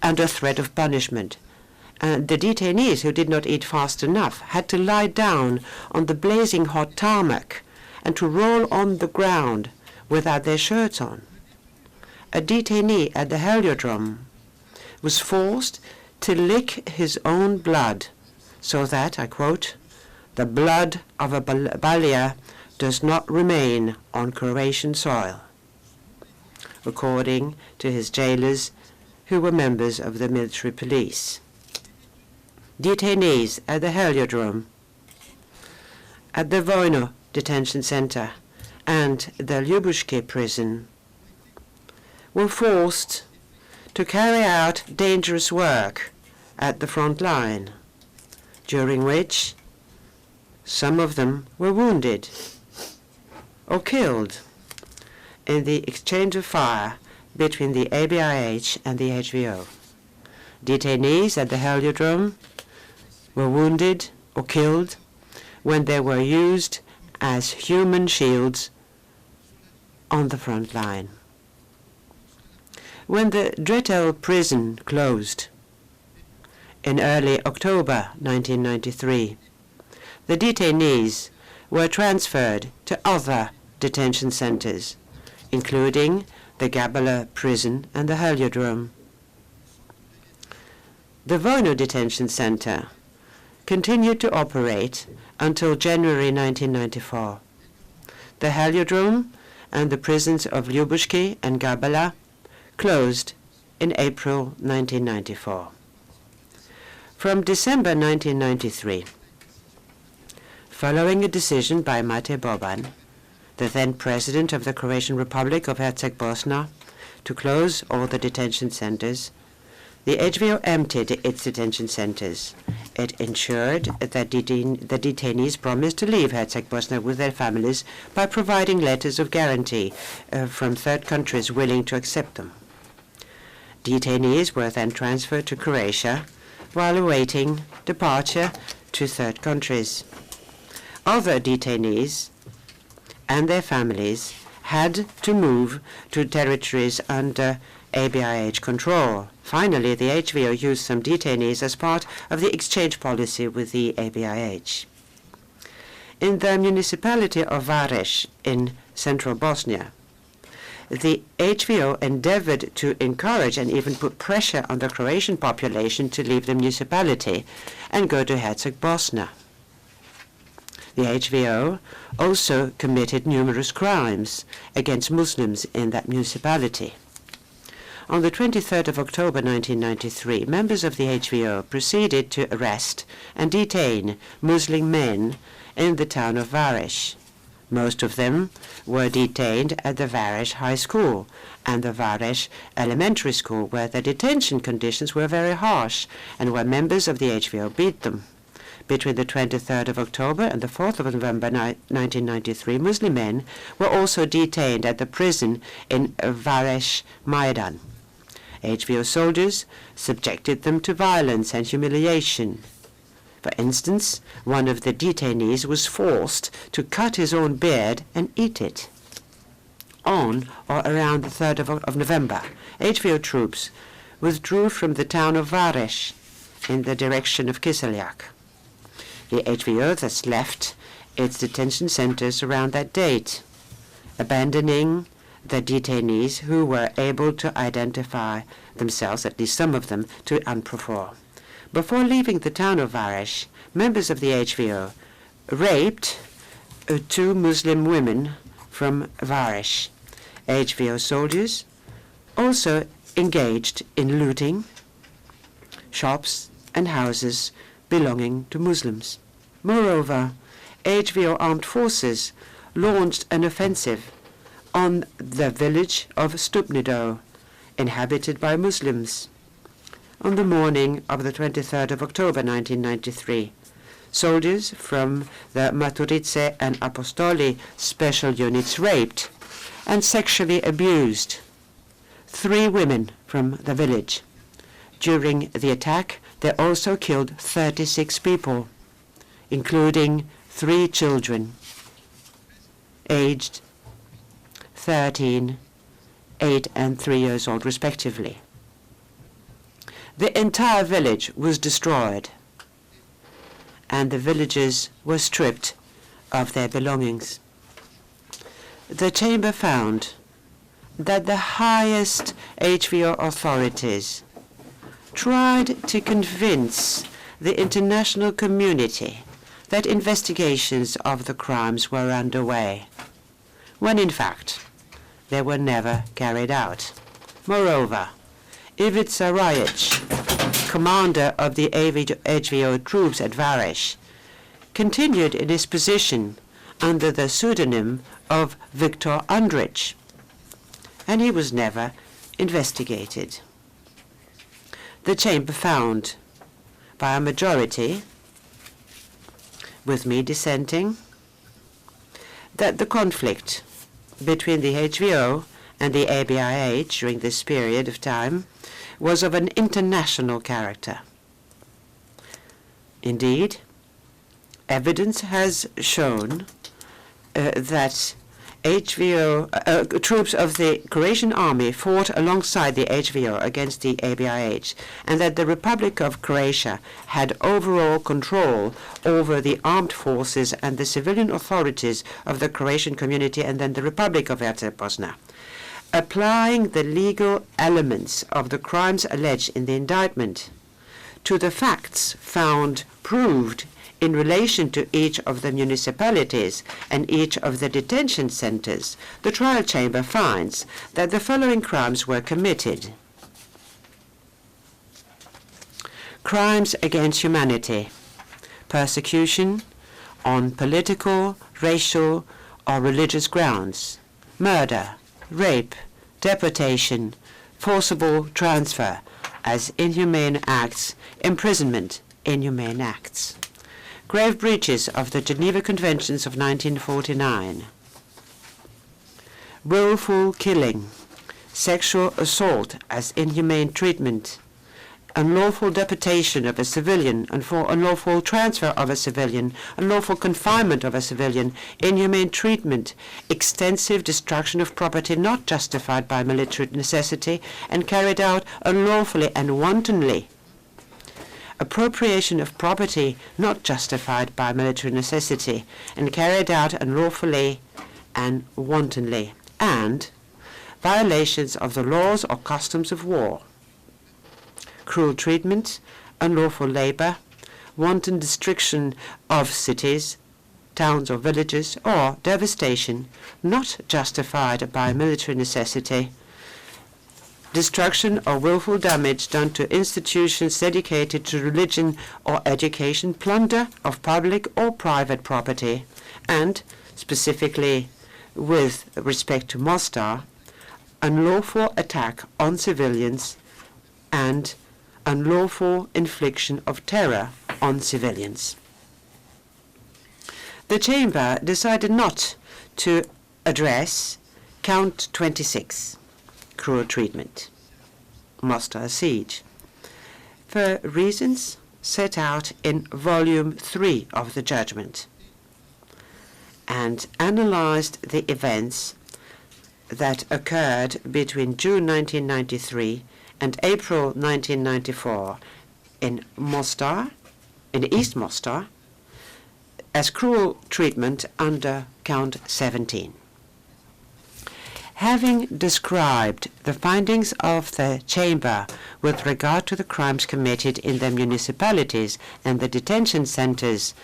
under threat of punishment. And the detainees who did not eat fast enough had to lie down on the blazing hot tarmac and to roll on the ground without their shirts on. A detainee at the Heliodrome was forced to lick his own blood so that, I quote, "the blood of a Balia does not remain on Croatian soil," according to his jailers who were members of the military police. Detainees at the Heliodrome, at the Vojno detention center, and the Ljubiške prison were forced to carry out dangerous work at the front line, during which some of them were wounded or killed in the exchange of fire between the ABIH and the HVO. Detainees at the Heliodrome were wounded or killed when they were used as human shields on the front line. When the Drechel prison closed in early October 1993, the detainees were transferred to other detention centers, including the Gabela prison and the Heliodrome. The Vojno detention center continued to operate until January 1994. The Heliodrome and the prisons of Ljubiške and Gabela closed in April 1994. From December 1993, following a decision by Mate Boban, the then president of the Croatian Republic of Herzegovina, to close all the detention centers, the HVO emptied its detention centers. It ensured that the detainees promised to leave Herzegovina with their families by providing letters of guarantee from third countries willing to accept them. Detainees were then transferred to Croatia while awaiting departure to third countries. Other detainees and their families had to move to territories under ABIH control. Finally, the HVO used some detainees as part of the exchange policy with the ABIH. In the municipality of Vareš in central Bosnia, the HVO endeavored to encourage and even put pressure on the Croatian population to leave the municipality and go to Herzegovina. The HVO also committed numerous crimes against Muslims in that municipality. On the 23rd of October 1993, members of the HVO proceeded to arrest and detain Muslim men in the town of Vareš. Most of them were detained at the Vareš High School and the Vareš Elementary School, where the detention conditions were very harsh and where members of the HVO beat them. Between the 23rd of October and the 4th of November 1993, Muslim men were also detained at the prison in Vareš Maidan. HVO soldiers subjected them to violence and humiliation. For instance, one of the detainees was forced to cut his own beard and eat it. On or around the 3rd of November, HVO troops withdrew from the town of Vareš in the direction of Kiseljak. The HVO thus left its detention centers around that date, abandoning the detainees who were able to identify themselves, at least some of them, to UNPROFOR. Before leaving the town of Vareš, members of the HVO raped 2 Muslim women from Vareš. HVO soldiers also engaged in looting shops and houses belonging to Muslims. Moreover, HVO armed forces launched an offensive on the village of Stupnido, inhabited by Muslims. On the morning of the 23rd of October 1993, soldiers from the Maturice and Apostoli special units raped and sexually abused 3 women from the village. During the attack, they also killed 36 people, including 3 children, aged 13, 8, and 3 years old, respectively. The entire village was destroyed, and the villagers were stripped of their belongings. The chamber found that the highest HVO authorities tried to convince the international community that investigations of the crimes were underway, when in fact they were never carried out. Moreover, Ivica Rajic, commander of the HVO troops at Vareš, continued in his position under the pseudonym of Viktor Andrić, and he was never investigated. The chamber found, by a majority, with me dissenting, that the conflict between the HVO and the ABIH during this period of time was of an international character. Indeed, evidence has shown that troops of the Croatian army fought alongside the HVO against the ABIH, and that the Republic of Croatia had overall control over the armed forces and the civilian authorities of the Croatian community and then the Republic of Herzegovina. Applying the legal elements of the crimes alleged in the indictment to the facts found proved in relation to each of the municipalities and each of the detention centers, the trial chamber finds that the following crimes were committed. Crimes against humanity, persecution on political, racial, or religious grounds, murder, rape, deportation, forcible transfer as inhumane acts, imprisonment, inhumane acts. Grave breaches of the Geneva Conventions of 1949, willful killing, sexual assault as inhumane treatment, unlawful deportation of a civilian, and for unlawful transfer of a civilian, unlawful confinement of a civilian, inhumane treatment, extensive destruction of property not justified by military necessity and carried out unlawfully and wantonly, appropriation of property not justified by military necessity and carried out unlawfully and wantonly, and violations of the laws or customs of war, cruel treatment, unlawful labor, wanton destruction of cities, towns or villages, or devastation not justified by military necessity, destruction or willful damage done to institutions dedicated to religion or education, plunder of public or private property, and, specifically with respect to Mostar, unlawful attack on civilians and unlawful infliction of terror on civilians. The Chamber decided not to address Count 26, cruel treatment, Mostar siege, for reasons set out in Volume 3 of the Judgement, and analyzed the events that occurred between June 1993 and April 1994 in Mostar, in East Mostar, as cruel treatment under Count 17. Having described the findings of the Chamber with regard to the crimes committed in the municipalities and the detention centers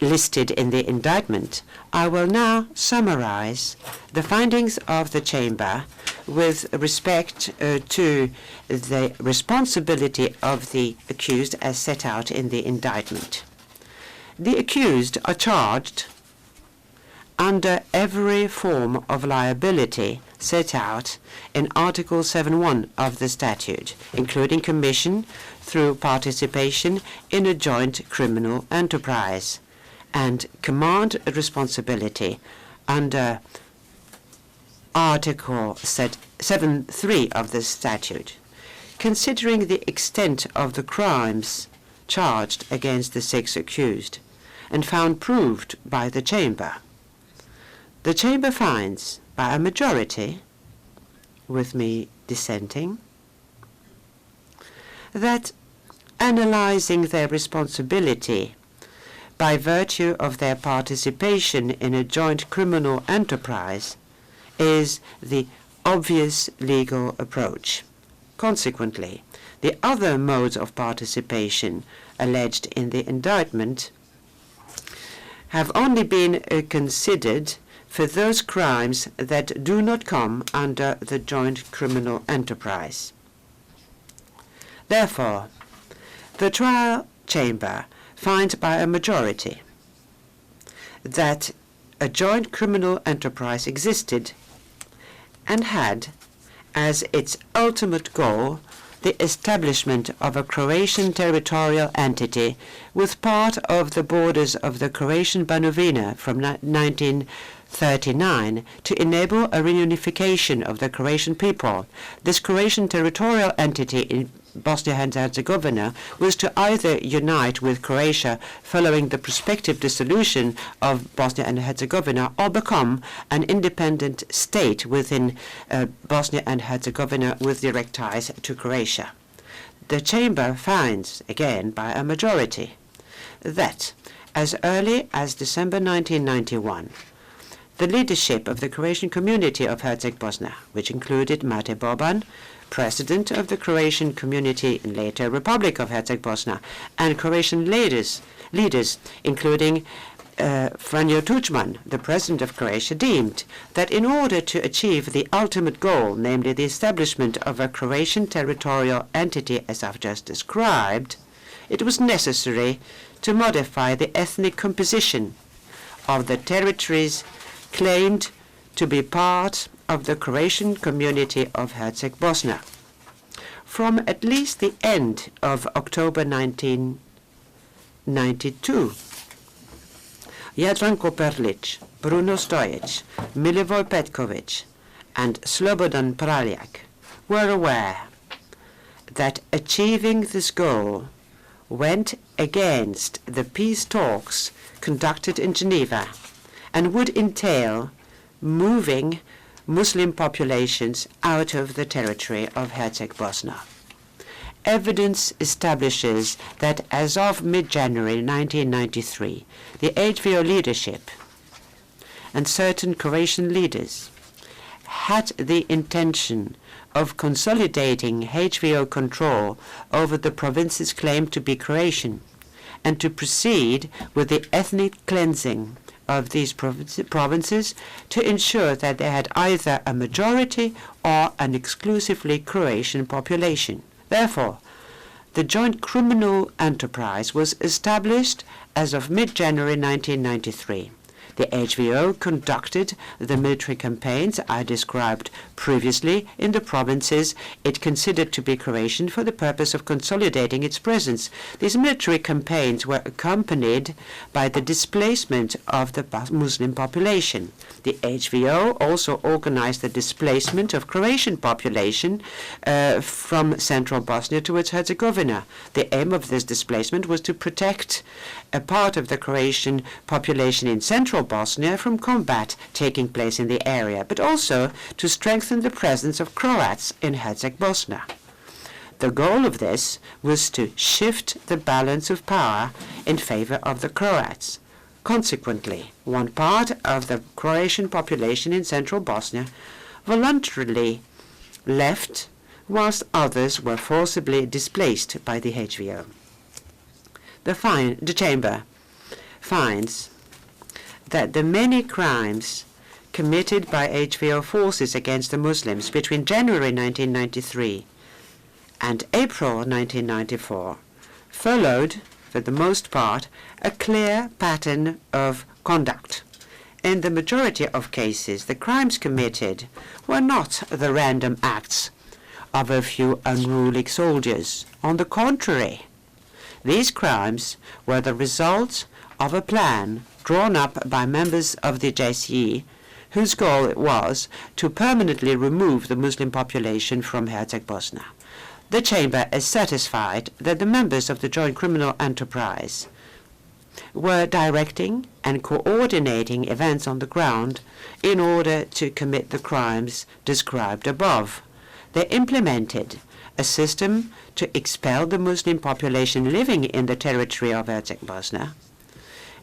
listed in the indictment, I will now summarize the findings of the Chamber with respect to the responsibility of the accused as set out in the indictment. The accused are charged under every form of liability set out in Article 7.1 of the statute, including commission through participation in a joint criminal enterprise, and command responsibility under Article 7.3 of the statute. Considering the extent of the crimes charged against the 6 accused and found proved by the Chamber, the Chamber finds, by a majority, with me dissenting, that analyzing their responsibility by virtue of their participation in a joint criminal enterprise is the obvious legal approach. Consequently, the other modes of participation alleged in the indictment have only been considered for those crimes that do not come under the joint criminal enterprise. Therefore, the trial chamber finds by a majority that a joint criminal enterprise existed and had as its ultimate goal the establishment of a Croatian territorial entity with part of the borders of the Croatian Banovina from 1939 to enable a reunification of the Croatian people. This Croatian territorial entity in Bosnia and Herzegovina was to either unite with Croatia following the prospective dissolution of Bosnia and Herzegovina or become an independent state within Bosnia and Herzegovina with direct ties to Croatia. The Chamber finds, again by a majority, that as early as December 1991, the leadership of the Croatian community of Herzegovina, which included Mate Boban, president of the Croatian community and later Republic of Herzegovina, and Croatian leaders including Franjo Tuđman, the president of Croatia, deemed that in order to achieve the ultimate goal, namely the establishment of a Croatian territorial entity as I've just described, it was necessary to modify the ethnic composition of the territories claimed to be part of the Croatian community of Herzegovina. From at least the end of October 1992, Jadranko Prlić, Bruno Stojić, Milivoj Petković, and Slobodan Praljak were aware that achieving this goal went against the peace talks conducted in Geneva and would entail moving Muslim populations out of the territory of Herzegovina. Evidence establishes that as of mid-January 1993, the HVO leadership and certain Croatian leaders had the intention of consolidating HVO control over the provinces claimed to be Croatian and to proceed with the ethnic cleansing of these provinces to ensure that they had either a majority or an exclusively Croatian population. Therefore, the joint criminal enterprise was established as of mid-January 1993. The HVO conducted the military campaigns I described previously in the provinces it considered to be Croatian for the purpose of consolidating its presence. These military campaigns were accompanied by the displacement of the Muslim population. The HVO also organized the displacement of Croatian population from central Bosnia towards Herzegovina. The aim of this displacement was to protect a part of the Croatian population in central Bosnia from combat taking place in the area, but also to strengthen the presence of Croats in Herzegovina. The goal of this was to shift the balance of power in favor of the Croats. Consequently, one part of the Croatian population in central Bosnia voluntarily left, whilst others were forcibly displaced by the HVO. The Chamber finds that the many crimes committed by HVO forces against the Muslims between January 1993 and April 1994 followed, for the most part, a clear pattern of conduct. In the majority of cases, the crimes committed were not the random acts of a few unruly soldiers. On the contrary, these crimes were the result of a plan drawn up by members of the JCE, whose goal it was to permanently remove the Muslim population from Herzegovina. The Chamber is satisfied that the members of the Joint Criminal Enterprise were directing and coordinating events on the ground in order to commit the crimes described above. They implemented a system to expel the Muslim population living in the territory of Herzegovina,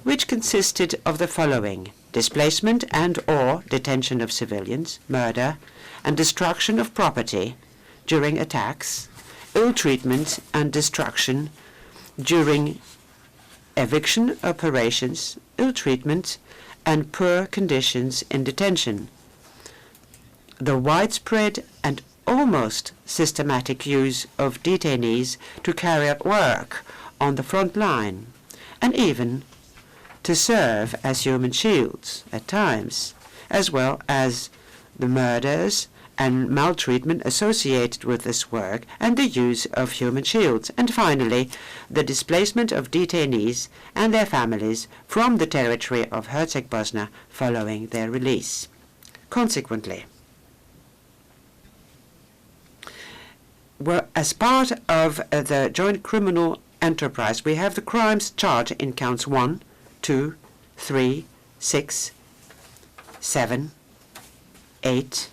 which consisted of the following: displacement and/or detention of civilians, murder and destruction of property during attacks, ill treatment and destruction during eviction operations, ill treatment and poor conditions in detention. The widespread and almost systematic use of detainees to carry out work on the front line, and even to serve as human shields at times, as well as the murders and maltreatment associated with this work and the use of human shields, and finally, the displacement of detainees and their families from the territory of Herzegovina following their release. Consequently, as part of the joint criminal enterprise, we have the crimes charged in counts 1, 2, 3, 6, 7, 8,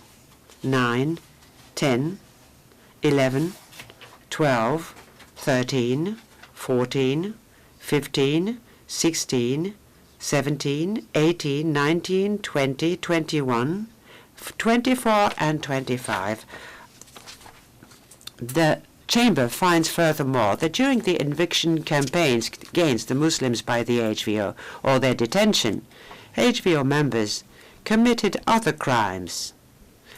9, 10, 11, 12, 13, 14, 15, 16, 17, 18, 19, 20, 21, 24, and 25. The Chamber finds furthermore that during the eviction campaigns against the Muslims by the HVO or their detention, HVO members committed other crimes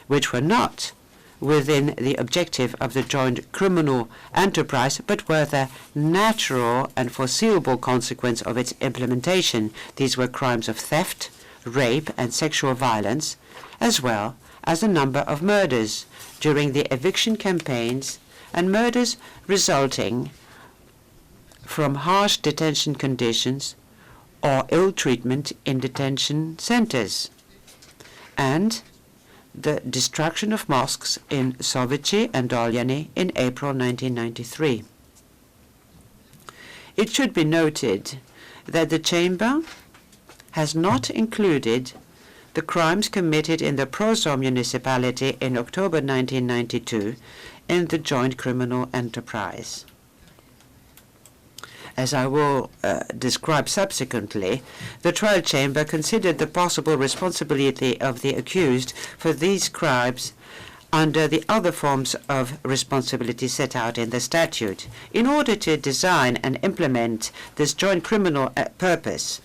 which were not within the objective of the joint criminal enterprise, but were the natural and foreseeable consequence of its implementation. These were crimes of theft, rape, and sexual violence, as well as a number of murders during the eviction campaigns and murders resulting from harsh detention conditions or ill treatment in detention centers. And the destruction of mosques in Sovici and Doljany in April 1993. It should be noted that the Chamber has not included the crimes committed in the Prozor municipality in October 1992 in the joint criminal enterprise. As I will describe subsequently, the trial chamber considered the possible responsibility of the accused for these crimes under the other forms of responsibility set out in the statute. In order to design and implement this joint criminal purpose,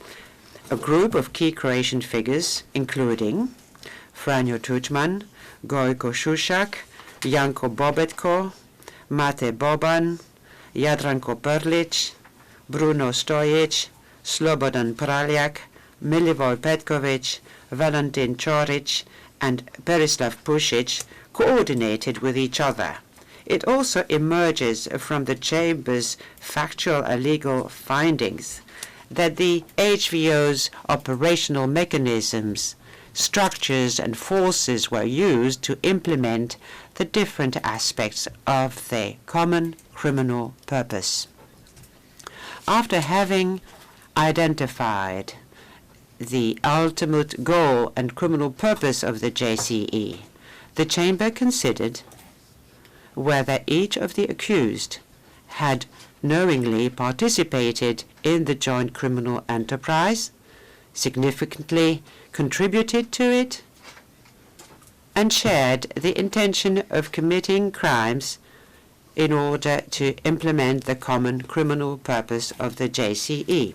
a group of key Croatian figures, including Franjo Tuđman, Gojko Šušak, Janko Bobetko, Mate Boban, Jadranko Prlić, Bruno Stojić, Slobodan Praljak, Milivoj Petković, Valentin Ćorić, and Berislav Pušić coordinated with each other. It also emerges from the Chamber's factual and legal findings that the HVO's operational mechanisms, structures, and forces were used to implement the different aspects of the common criminal purpose. After having identified the ultimate goal and criminal purpose of the JCE, the Chamber considered whether each of the accused had knowingly participated in the joint criminal enterprise, significantly contributed to it, and shared the intention of committing crimes in order to implement the common criminal purpose of the JCE.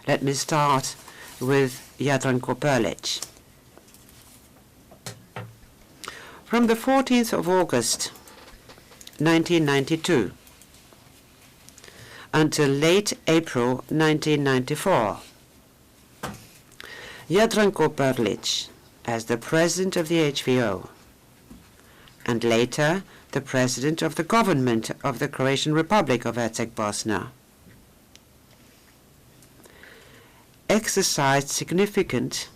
Let me start with Jadranko Prlić. From the 14th of August 1992 until late April 1994, Jadranko Prlić, as the president of the HVO, and later the president of the government of the Croatian Republic of Herzegovina, exercised significant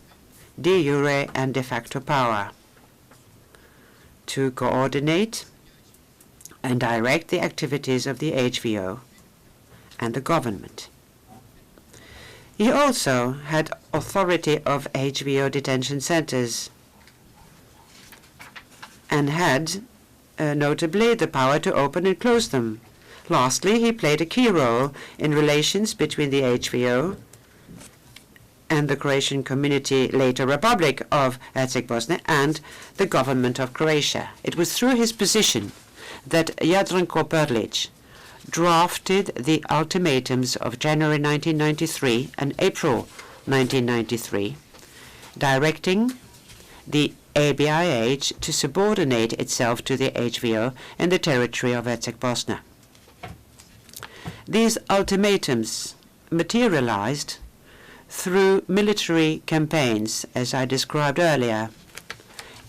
de jure and de facto power to coordinate and direct the activities of the HVO and the government. He also had authority of HVO detention centers and had notably the power to open and close them. Lastly, he played a key role in relations between the HVO and the Croatian community, later Republic of Herzegovina, and the government of Croatia. It was through his position that Jadranko Prlić drafted the ultimatums of January 1993 and April 1993, directing the ABIH to subordinate itself to the HVO in the territory of Herzegovina. These ultimatums materialized through military campaigns, as I described earlier,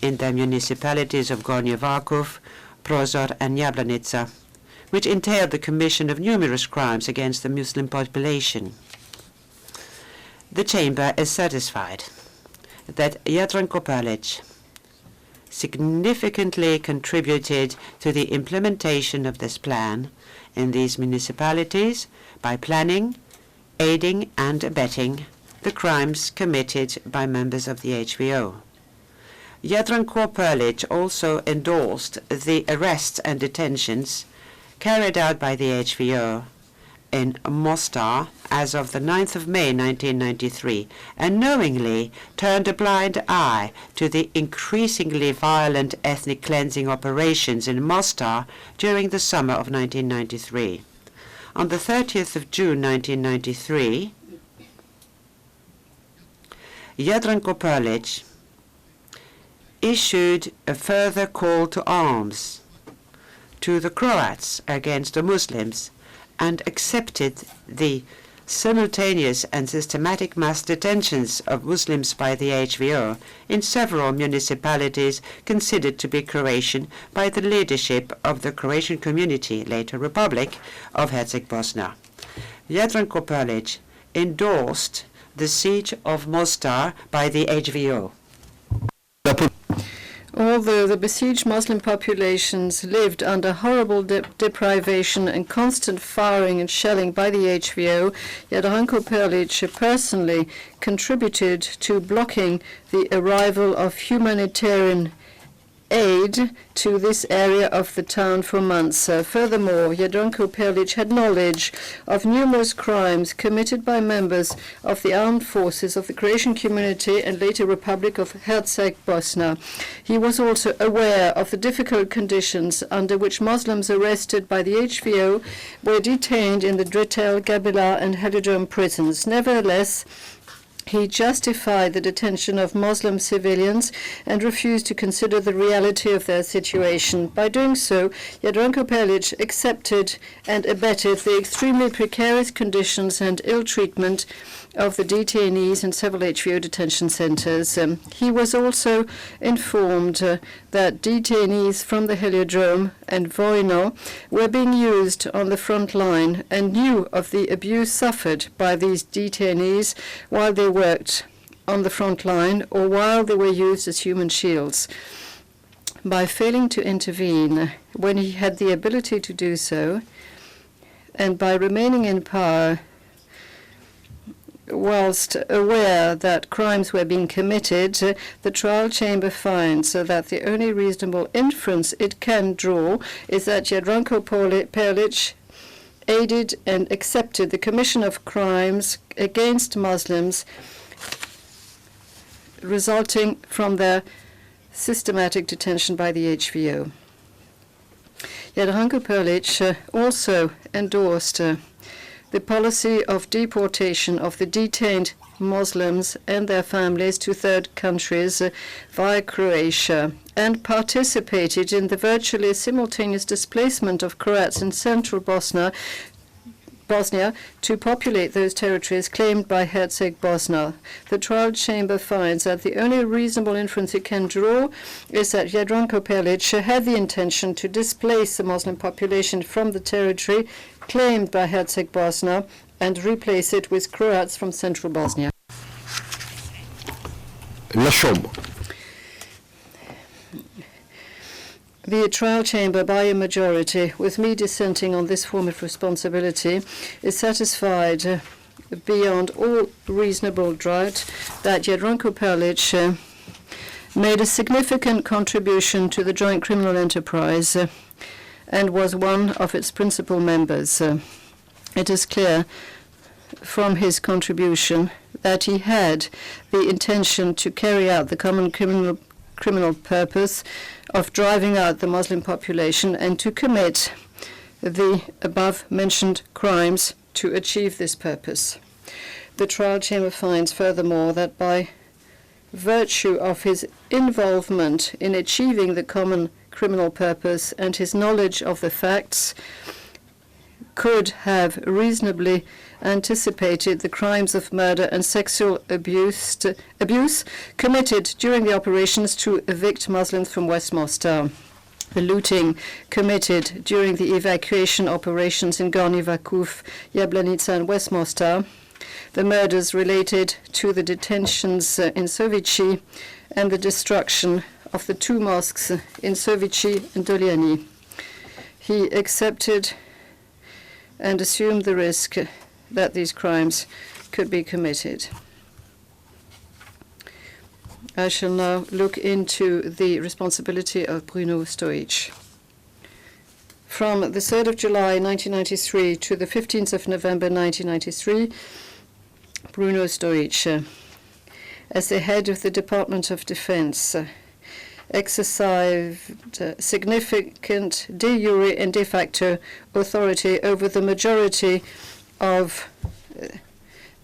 in the municipalities of Gornji Vakuf, Prozor, and Jablanica, which entailed the commission of numerous crimes against the Muslim population. The Chamber is satisfied that Jadranko Prlić significantly contributed to the implementation of this plan in these municipalities by planning, aiding, and abetting the crimes committed by members of the HVO. Jadranko Prlić also endorsed the arrests and detentions carried out by the HVO in Mostar as of the 9th of May 1993, and knowingly turned a blind eye to the increasingly violent ethnic cleansing operations in Mostar during the summer of 1993. On the 30th of June 1993, Jadranko Prlić issued a further call to arms to the Croats against the Muslims and accepted the simultaneous and systematic mass detentions of Muslims by the HVO in several municipalities considered to be Croatian by the leadership of the Croatian community, later Republic of Herzegovina. Jadranko Prlić endorsed the siege of Mostar by the HVO. Although the besieged Muslim populations lived under horrible deprivation and constant firing and shelling by the HVO, Jadranko Prlić personally contributed to blocking the arrival of humanitarian aid to this area of the town for months. Furthermore, Jadranko Prlić had knowledge of numerous crimes committed by members of the armed forces of the Croatian community and later Republic of Herzegovina. He was also aware of the difficult conditions under which Muslims arrested by the HVO were detained in the Dritel, Gabila, and Heliodrome prisons. Nevertheless, he justified the detention of Muslim civilians and refused to consider the reality of their situation. By doing so, Jadranko Prlić accepted and abetted the extremely precarious conditions and ill treatment of the detainees in several HVO detention centers. He was also informed that detainees from the Heliodrome and Vojno were being used on the front line and knew of the abuse suffered by these detainees while they worked on the front line or while they were used as human shields. By failing to intervene when he had the ability to do so, and by remaining in power whilst aware that crimes were being committed, the trial chamber finds that the only reasonable inference it can draw is that Jadranko Prlić aided and accepted the commission of crimes against Muslims resulting from their systematic detention by the HVO. Jadranko Prlić also endorsed the policy of deportation of the detained Muslims and their families to third countries via Croatia and participated in the virtually simultaneous displacement of Croats in central Bosnia to populate those territories claimed by Herzegovina. The trial chamber finds that the only reasonable inference it can draw is that Jadranko Prlić had the intention to displace the Muslim population from the territory claimed by Herzegovina and replace it with Croats from central Bosnia. La Chambre. The trial chamber, by a majority, with me dissenting on this form of responsibility, is satisfied beyond all reasonable doubt that Jadranko Prlić made a significant contribution to the joint criminal enterprise and was one of its principal members. It is clear from his contribution that he had the intention to carry out the common criminal purpose of driving out the Muslim population and to commit the above-mentioned crimes to achieve this purpose. The trial chamber finds, furthermore, that by virtue of his involvement in achieving the common criminal purpose and his knowledge of the facts, could have reasonably anticipated the crimes of murder and sexual abuse committed during the operations to evict Muslims from West Mostar, the looting committed during the evacuation operations in Gornji Vakuf, Jablanica, and West Mostar, the murders related to the detentions in Sovici, and the destruction of the two mosques in Sovici and Doljani. He accepted and assumed the risk that these crimes could be committed. I shall now look into the responsibility of Bruno Stoic. From the 3rd of July 1993 to the 15th of November 1993, Bruno Stoic, as the head of the Department of Defense, exercised significant de jure and de facto authority over the majority of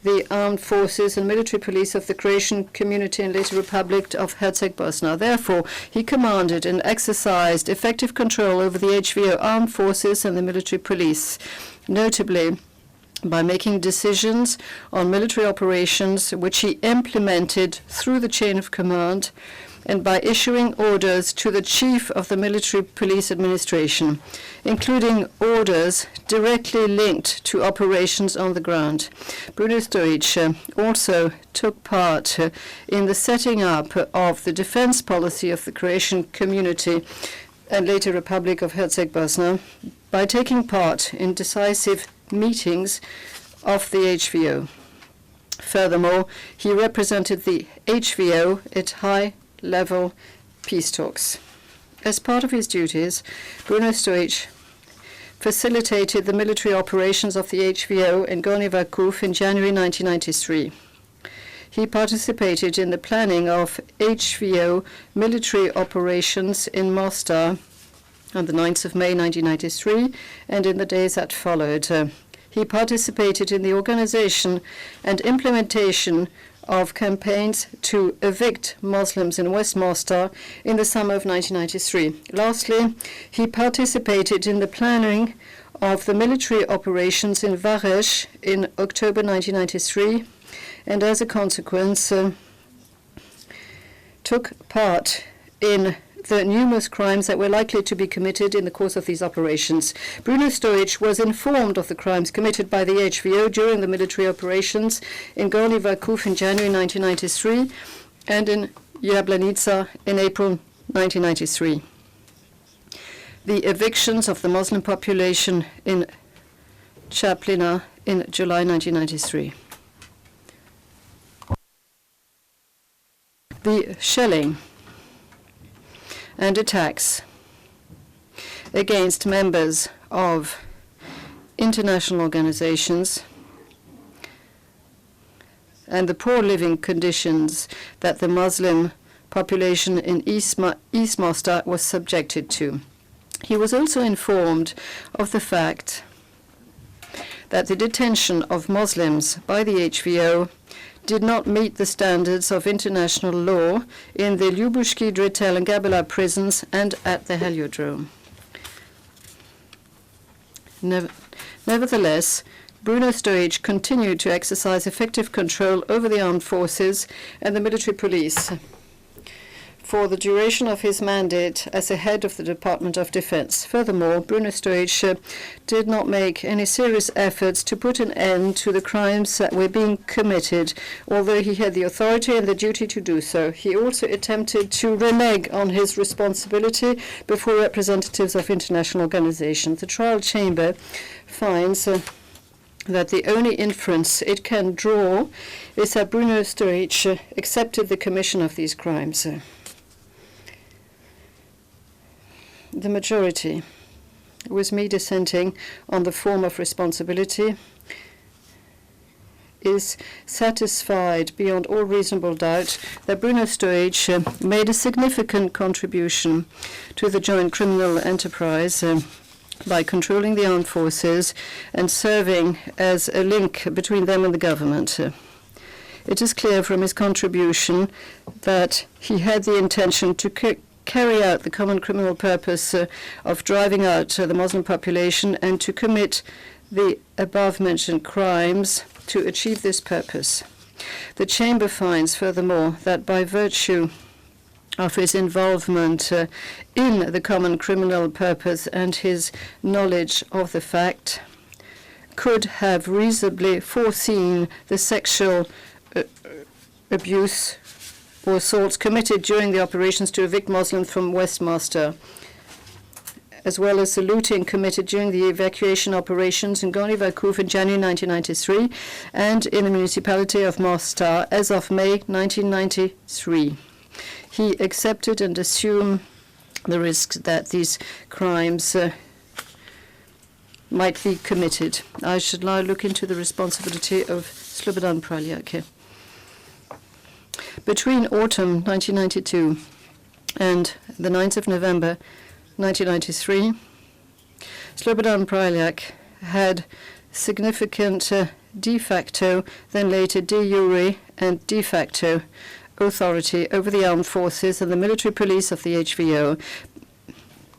the armed forces and military police of the Croatian community and later Republic of Herzegovina. Therefore, he commanded and exercised effective control over the HVO armed forces and the military police, notably by making decisions on military operations which he implemented through the chain of command and by issuing orders to the Chief of the Military Police Administration, including orders directly linked to operations on the ground. Bruno Prlić also took part in the setting up of the defense policy of the Croatian community and later Republic of Herzegovina by taking part in decisive meetings of the HVO. Furthermore, he represented the HVO at high-level peace talks. As part of his duties, Bruno Prlić facilitated the military operations of the HVO in Gornji Vakuf in January 1993. He participated in the planning of HVO military operations in Mostar on the 9th of May 1993 and in the days that followed. He participated in the organization and implementation of campaigns to evict Muslims in West Mostar in the summer of 1993. Lastly, he participated in the planning of the military operations in Vareš in October 1993, and as a consequence took part in the numerous crimes that were likely to be committed in the course of these operations. Bruno Prlić was informed of the crimes committed by the HVO during the military operations in Gornji Vakuf in January 1993 and in Jablanica in April 1993. The evictions of the Muslim population in Čapljina in July 1993. The shelling and attacks against members of international organizations and the poor living conditions that the Muslim population in East Mostar was subjected to. He was also informed of the fact that the detention of Muslims by the HVO did not meet the standards of international law in the Ljubuški, Dritel and Gabela prisons and at the Heliodrome. Nevertheless, Bruno Prlić continued to exercise effective control over the armed forces and the military police for the duration of his mandate as the head of the Department of Defense. Furthermore, Bruno Prlić did not make any serious efforts to put an end to the crimes that were being committed, although he had the authority and the duty to do so. He also attempted to renege on his responsibility before representatives of international organizations. The trial chamber finds that the only inference it can draw is that Bruno Prlić accepted the commission of these crimes. The majority, with me dissenting on the form of responsibility, is satisfied beyond all reasonable doubt that Bruno Prlić made a significant contribution to the joint criminal enterprise by controlling the armed forces and serving as a link between them and the government. It is clear from his contribution that he had the intention to carry out the common criminal purpose of driving out the Muslim population and to commit the above-mentioned crimes to achieve this purpose. The Chamber finds, furthermore, that by virtue of his involvement in the common criminal purpose and his knowledge of the fact, could have reasonably foreseen the sexual abuse or assaults committed during the operations to evict Muslims from West Mostar, as well as the looting committed during the evacuation operations in Gornji Vakuf in January 1993 and in the municipality of Mostar as of May 1993. He accepted and assumed the risk that these crimes might be committed. I should now look into the responsibility of Slobodan Prlić. Between autumn 1992 and the 9th of November 1993, Slobodan Prlić had significant de facto, then later de jure and de facto authority over the armed forces and the military police of the HVO.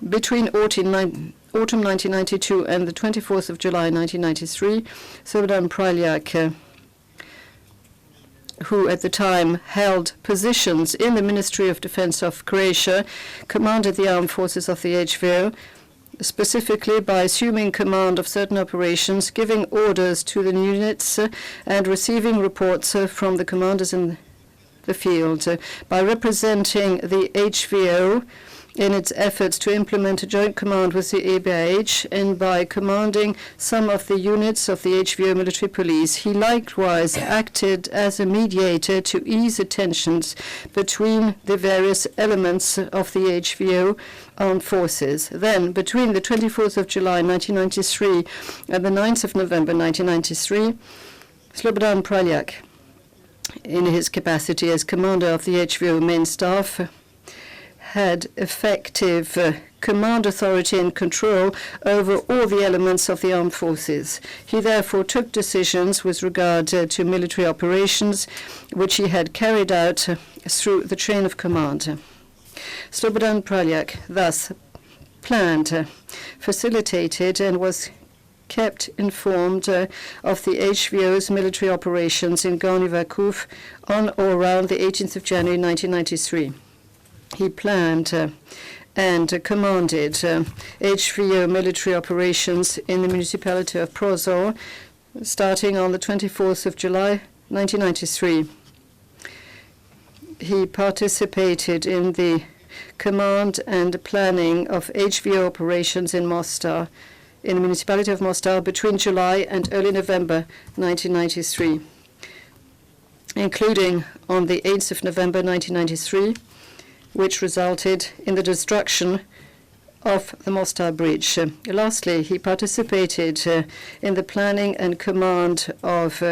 Between autumn 1992 and the 24th of July 1993, Slobodan Prlić who at the time held positions in the Ministry of Defense of Croatia, commanded the armed forces of the HVO, specifically by assuming command of certain operations, giving orders to the units, and receiving reports from the commanders in the field. By representing the HVO in its efforts to implement a joint command with the EBH, and by commanding some of the units of the HVO military police, he likewise acted as a mediator to ease the tensions between the various elements of the HVO armed forces. Then, between the 24th of July 1993 and the 9th of November 1993, Slobodan Prlić, in his capacity as commander of the HVO main staff, had effective command authority and control over all the elements of the armed forces. He therefore took decisions with regard to military operations, which he had carried out through the chain of command. Slobodan Prlić thus planned, facilitated, and was kept informed of the HVO's military operations in Gornji Vakuf on or around the 18th of January 1993. He planned and commanded HVO military operations in the municipality of Prlić, starting on the 24th of July 1993. He participated in the command and planning of HVO operations in Mostar, in the municipality of Mostar, between July and early November 1993, including on the 8th of November 1993, which resulted in the destruction of the Mostar Bridge. Lastly, he participated in the planning and command of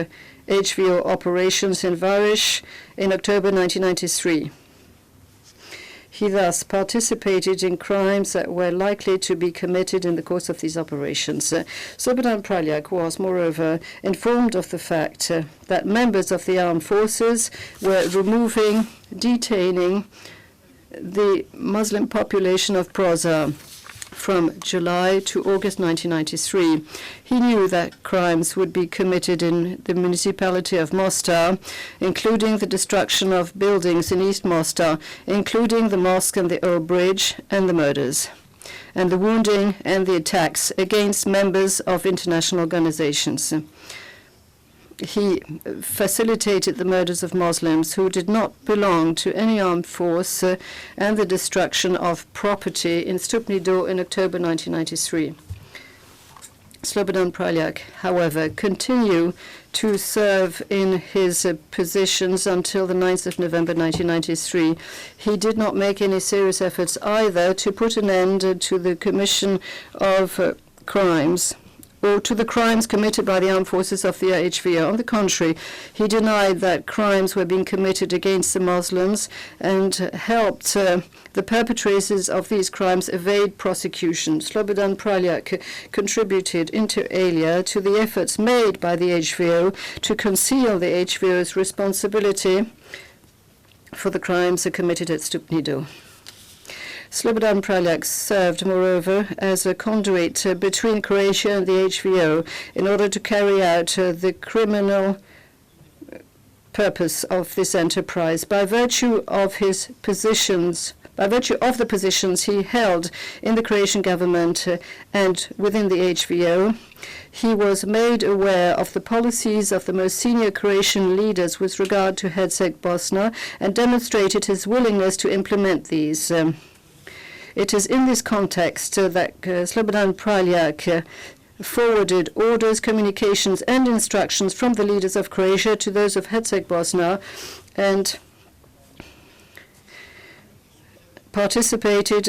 HVO operations in Varish in October 1993. He thus participated in crimes that were likely to be committed in the course of these operations. Slobodan Prlić was, moreover, informed of the fact that members of the armed forces were removing, detaining the Muslim population of Prlić from July to August 1993. He knew that crimes would be committed in the municipality of Mostar, including the destruction of buildings in East Mostar, including the mosque and the old bridge, and the murders, and the wounding and the attacks against members of international organizations. He facilitated the murders of Muslims who did not belong to any armed force and the destruction of property in Stupni Do in October 1993. Slobodan Prlić, however, continued to serve in his positions until the 9th of November 1993. He did not make any serious efforts either to put an end to the commission of crimes or to the crimes committed by the armed forces of the HVO. On the contrary, he denied that crimes were being committed against the Muslims and helped the perpetrators of these crimes evade prosecution. Slobodan Prlić contributed inter alia to the efforts made by the HVO to conceal the HVO's responsibility for the crimes committed at Stupni Do. Slobodan Prlić served, moreover, as a conduit between Croatia and the HVO in order to carry out the criminal purpose of this enterprise. By virtue of the positions he held in the Croatian government and within the HVO, he was made aware of the policies of the most senior Croatian leaders with regard to Herzegovina and demonstrated his willingness to implement these. It is in this context that Slobodan Prlić forwarded orders, communications, and instructions from the leaders of Croatia to those of Herzegovina and participated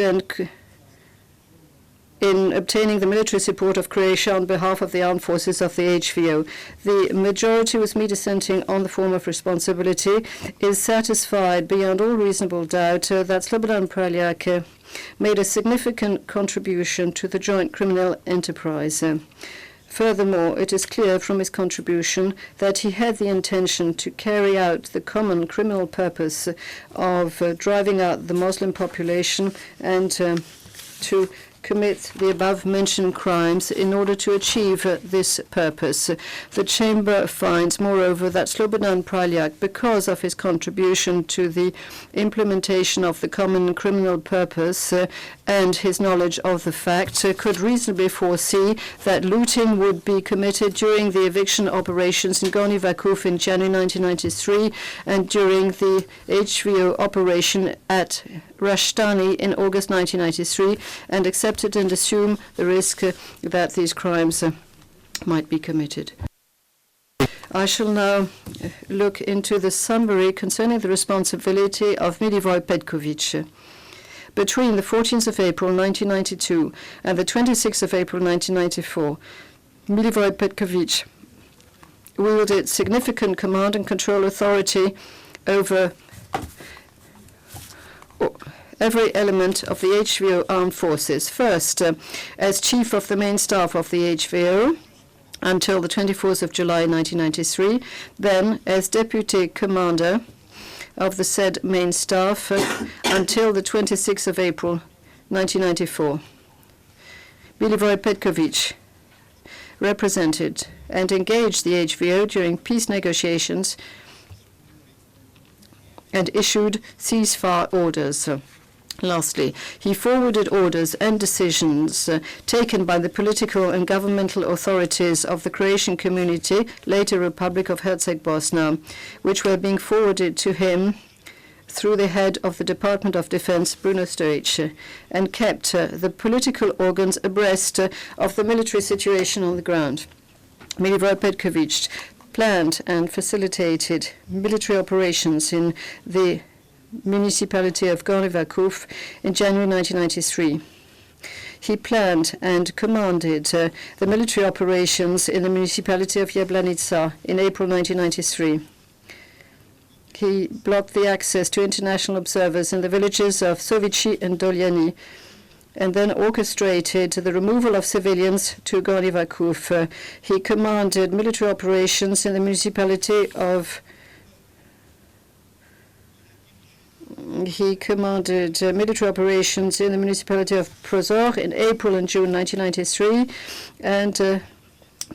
in obtaining the military support of Croatia on behalf of the armed forces of the HVO. The majority, with me dissenting on the form of responsibility, is satisfied beyond all reasonable doubt that Slobodan Prlić made a significant contribution to the joint criminal enterprise. Furthermore, it is clear from his contribution that he had the intention to carry out the common criminal purpose of driving out the Muslim population and to commit the above-mentioned crimes in order to achieve this purpose. The Chamber finds, moreover, that Slobodan Prlić, because of his contribution to the implementation of the common criminal purpose and his knowledge of the fact, could reasonably foresee that looting would be committed during the eviction operations in Gorny Vakuf in January 1993 and during the HVO operation at Rashtani in August 1993, and accepted and assume the risk that these crimes might be committed. I shall now look into the summary concerning the responsibility of Milivoj Petković. Between the 14th of April 1992 and the 26th of April 1994, Milivoj Petković wielded significant command and control authority over every element of the HVO armed forces. First, as chief of the main staff of the HVO until the 24th of July 1993, then as deputy commander of the said main staff until the 26th of April 1994. Milivoj Petković represented and engaged the HVO during peace negotiations and issued ceasefire orders. Lastly, he forwarded orders and decisions taken by the political and governmental authorities of the Croatian community, later Republic of Herzegovina, which were being forwarded to him through the head of the Department of Defense, Bruno Stojic, and kept the political organs abreast of the military situation on the ground. Milivoj Petković planned and facilitated military operations in the municipality of Gorny Vakuf in January 1993. He planned and commanded the military operations in the municipality of Jablanica in April 1993. He blocked the access to international observers in the villages of Sovici and Doljani, and then orchestrated the removal of civilians to Gorny Vakuf. He commanded military operations in the municipality of Prozor in April and June 1993, and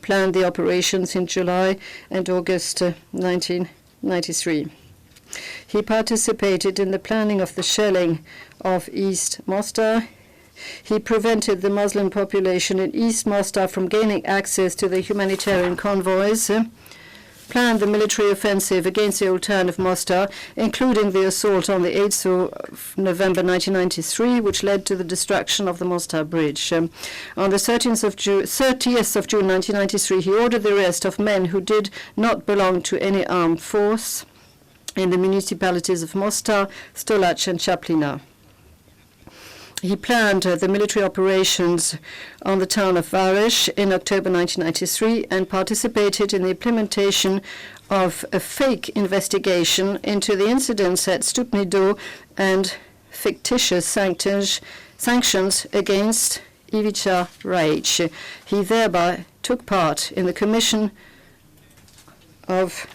planned the operations in July and August 1993. He participated in the planning of the shelling of East Mostar. He prevented the Muslim population in East Mostar from gaining access to the humanitarian convoys, planned the military offensive against the old town of Mostar, including the assault on the 8th of November 1993, which led to the destruction of the Mostar Bridge. On the 30th of June 1993, he ordered the arrest of men who did not belong to any armed force in the municipalities of Mostar, Stolac, and Chaplina. He planned the military operations on the town of Varesh in October 1993 and participated in the implementation of a fake investigation into the incidents at Stupni Do and fictitious sanctions against Ivica Rajic. He thereby took part in the commission of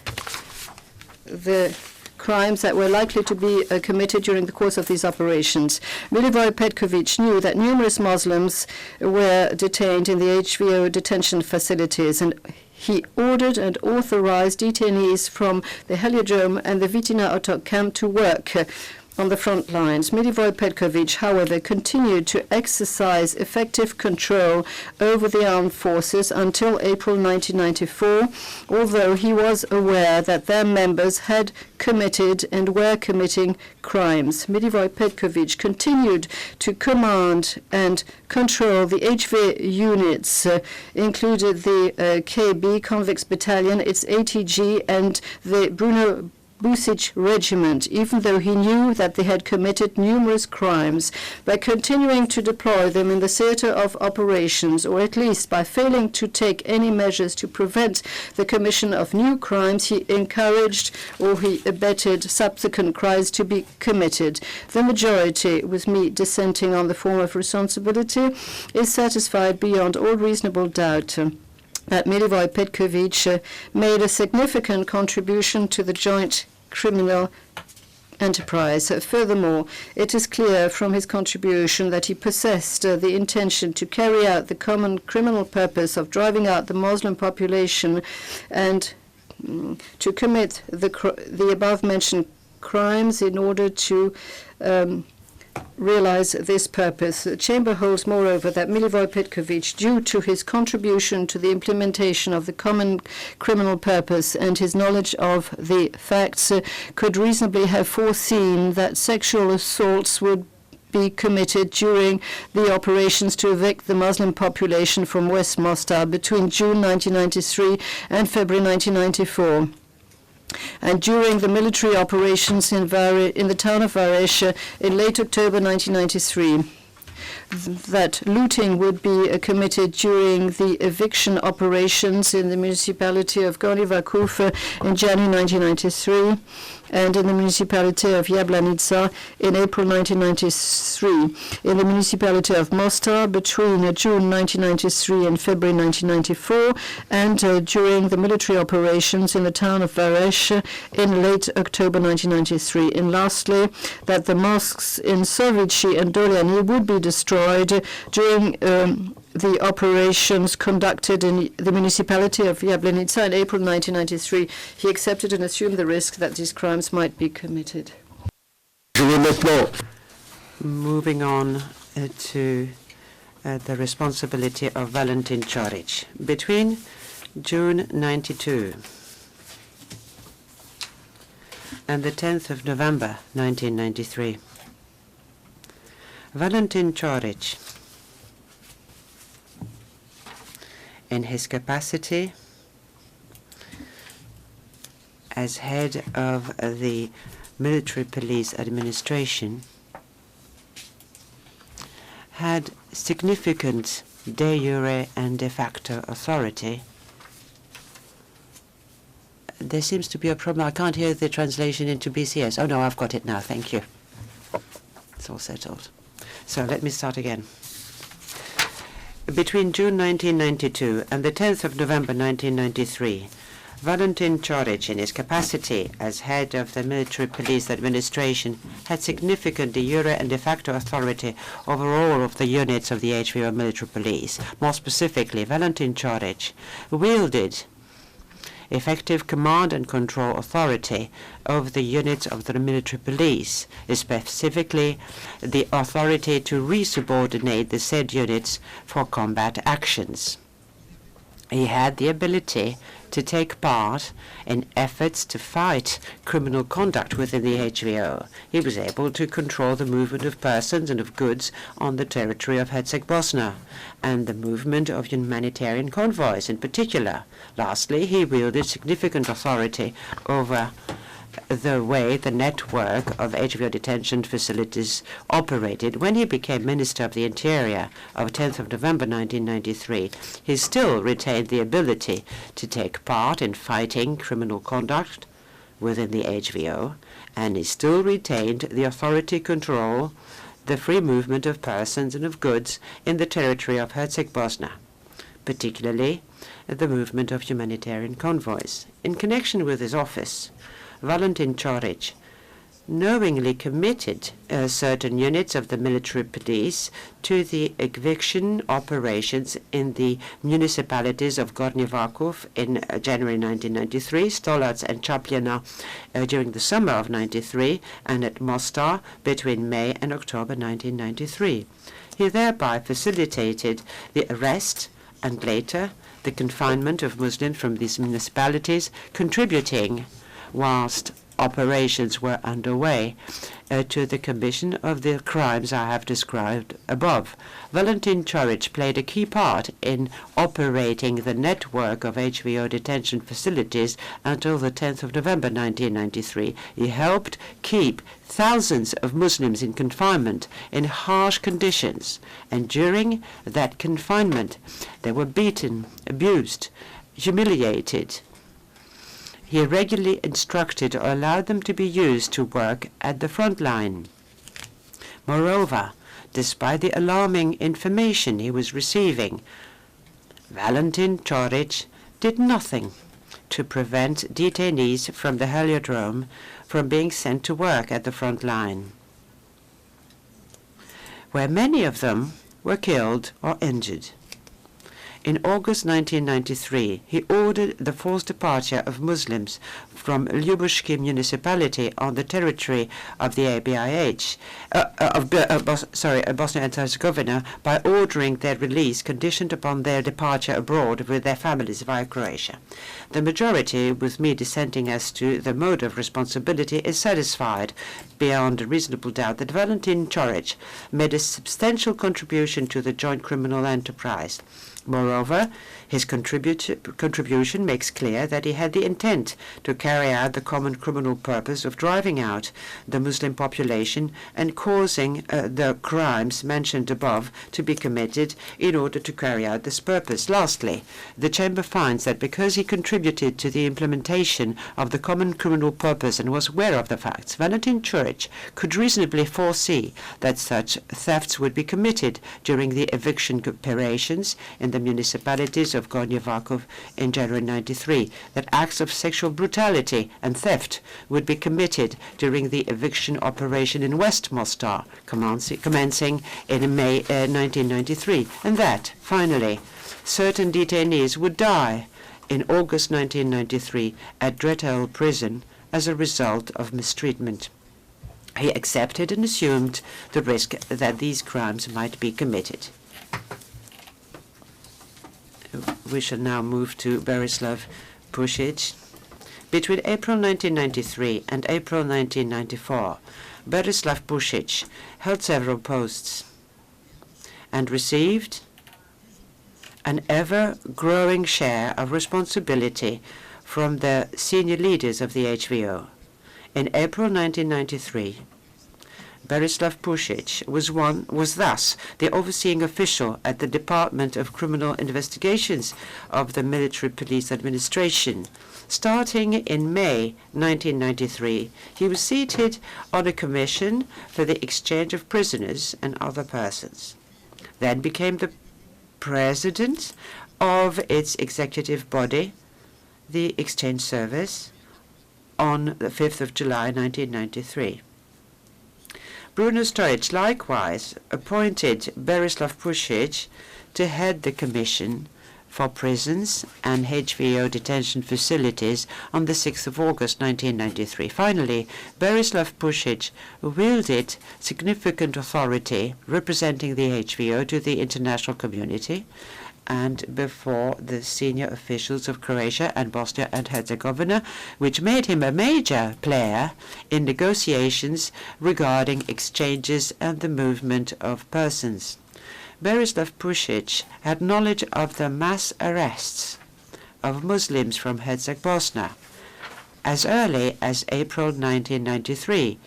the crimes that were likely to be committed during the course of these operations. Milivoj Petković knew that numerous Muslims were detained in the HVO detention facilities, and he ordered and authorized detainees from the Heliodrome and the Vitina Otok camp to work on the front lines. Milivoj Petković, however, continued to exercise effective control over the armed forces until April 1994, although he was aware that their members had committed and were committing crimes. Milivoj Petković continued to command and control the HV units, included the KB Convicts Battalion, its ATG, and the Bruno Busic regiment, even though he knew that they had committed numerous crimes. By continuing to deploy them in the theater of operations, or at least by failing to take any measures to prevent the commission of new crimes, he encouraged or he abetted subsequent crimes to be committed. The majority, with me dissenting on the form of responsibility, is satisfied beyond all reasonable doubt that Milivoj Petković made a significant contribution to the joint criminal enterprise. Furthermore, it is clear from his contribution that he possessed the intention to carry out the common criminal purpose of driving out the Muslim population and to commit the above-mentioned crimes in order to realize this purpose. The Chamber holds, moreover, that Milivoj Petković, due to his contribution to the implementation of the common criminal purpose and his knowledge of the facts, could reasonably have foreseen that sexual assaults would be committed during the operations to evict the Muslim population from West Mostar between June 1993 and February 1994. And during the military operations in the town of Varese in late October 1993. That looting would be committed during the eviction operations in the municipality of Gornji Vakuf in January 1993 and in the municipality of Jablanica in April 1993. In the municipality of Mostar between June 1993 and February 1994, and during the military operations in the town of Varese in late October 1993. And lastly, that the mosques in Sovici and Dolyani would be destroyed during the operations conducted in the municipality of Jablanica in April 1993. He accepted and assumed the risk that these crimes might be committed. Moving on to the responsibility of Valentin Prlić. Between June 92 and the 10th of November 1993, Valentin Prlić, in his capacity as head of the military police administration, had significant de jure and de facto authority. There seems to be a problem. I can't hear the translation into BCS. Oh, no, I've got it now. Thank you. It's all settled. So let me start again. Between June 1992 and the 10th of November 1993, Valentin Prlić, in his capacity as head of the military police administration, had significant de jure and de facto authority over all of the units of the HVO military police. More specifically, Valentin Prlić wielded effective command and control authority over the units of the military police, specifically the authority to resubordinate the said units for combat actions. He had the ability to take part in efforts to fight criminal conduct within the HVO. He was able to control the movement of persons and of goods on the territory of Herzegovina and the movement of humanitarian convoys in particular. Lastly, he wielded significant authority over the way the network of HVO detention facilities operated. When he became Minister of the Interior of 10th of November 1993, he still retained the ability to take part in fighting criminal conduct within the HVO, and he still retained the authority to control the free movement of persons and of goods in the territory of Herzegovina, particularly the movement of humanitarian convoys. In connection with his office, Valentin Prlić knowingly committed certain units of the military police to the eviction operations in the municipalities of Gornji Vakuf in January 1993, Stolac and Čapljina during the summer of 93, and at Mostar between May and October 1993. He thereby facilitated the arrest and later the confinement of Muslims from these municipalities, contributing whilst operations were underway to the commission of the crimes I have described above. Valentin Prlić played a key part in operating the network of HVO detention facilities until the 10th of November 1993. He helped keep thousands of Muslims in confinement in harsh conditions, and during that confinement they were beaten, abused, humiliated. He regularly instructed or allowed them to be used to work at the front line. Moreover, despite the alarming information he was receiving, Valentin Prlić did nothing to prevent detainees from the Heliodrome from being sent to work at the front line, where many of them were killed or injured. In August 1993, he ordered the forced departure of Muslims from Ljubuški municipality on the territory of the ABIH, Bosnia and Herzegovina, by ordering their release conditioned upon their departure abroad with their families via Croatia. The majority, with me dissenting as to the mode of responsibility, is satisfied beyond a reasonable doubt that Valentin Ćorić made a substantial contribution to the joint criminal enterprise. Moreover, his contribution makes clear that he had the intent to carry out the common criminal purpose of driving out the Muslim population and causing the crimes mentioned above to be committed in order to carry out this purpose. Lastly, the Chamber finds that because he contributed to the implementation of the common criminal purpose and was aware of the facts, Valentin Ćorić could reasonably foresee that such thefts would be committed during the eviction operations in the municipalities of Gornji Vakov in January 1993, that acts of sexual brutality and theft would be committed during the eviction operation in West Mostar, commencing in May 1993, and that, finally, certain detainees would die in August 1993 at Drexel prison as a result of mistreatment. He accepted and assumed the risk that these crimes might be committed. We shall now move to Berislav Prlić. Between April 1993 and April 1994, Berislav Prlić held several posts and received an ever-growing share of responsibility from the senior leaders of the HVO. In April 1993, Berislav Prlić was thus the overseeing official at the Department of Criminal Investigations of the Military Police Administration. Starting in May 1993, he was seated on a commission for the exchange of prisoners and other persons, then became the president of its executive body, the Exchange Service, on the 5th of July 1993. Bruno Stojic likewise appointed Berislav Prlić to head the Commission for Prisons and HVO detention facilities on the 6th of August 1993. Finally, Berislav Prlić wielded significant authority representing the HVO to the international community and before the senior officials of Croatia and Bosnia and Herzegovina, which made him a major player in negotiations regarding exchanges and the movement of persons. Berislav Prlić had knowledge of the mass arrests of Muslims from Herzegovina as early as April 1993,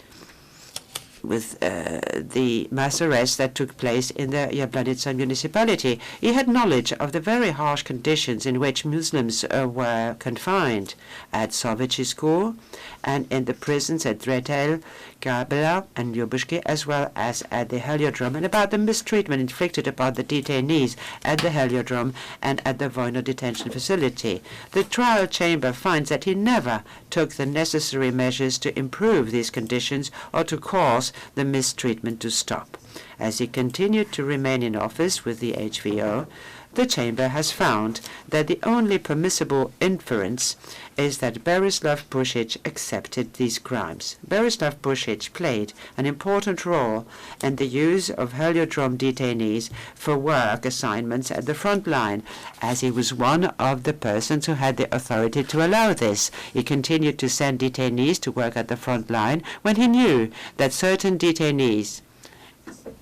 with the mass arrests that took place in the Jablanica municipality. He had knowledge of the very harsh conditions in which Muslims were confined at Sovietsky School and in the prisons at Drexel, Gabela, and Ljubuški, as well as at the Heliodrome, and about the mistreatment inflicted upon the detainees at the Heliodrome and at the Vojno detention facility. The trial chamber finds that he never took the necessary measures to improve these conditions or to cause the mistreatment to stop. As he continued to remain in office with the HVO, the chamber has found that the only permissible inference is that Berislav Prlić accepted these crimes. Berislav Prlić played an important role in the use of Heliodrome detainees for work assignments at the front line, as he was one of the persons who had the authority to allow this. He continued to send detainees to work at the front line when he knew that certain detainees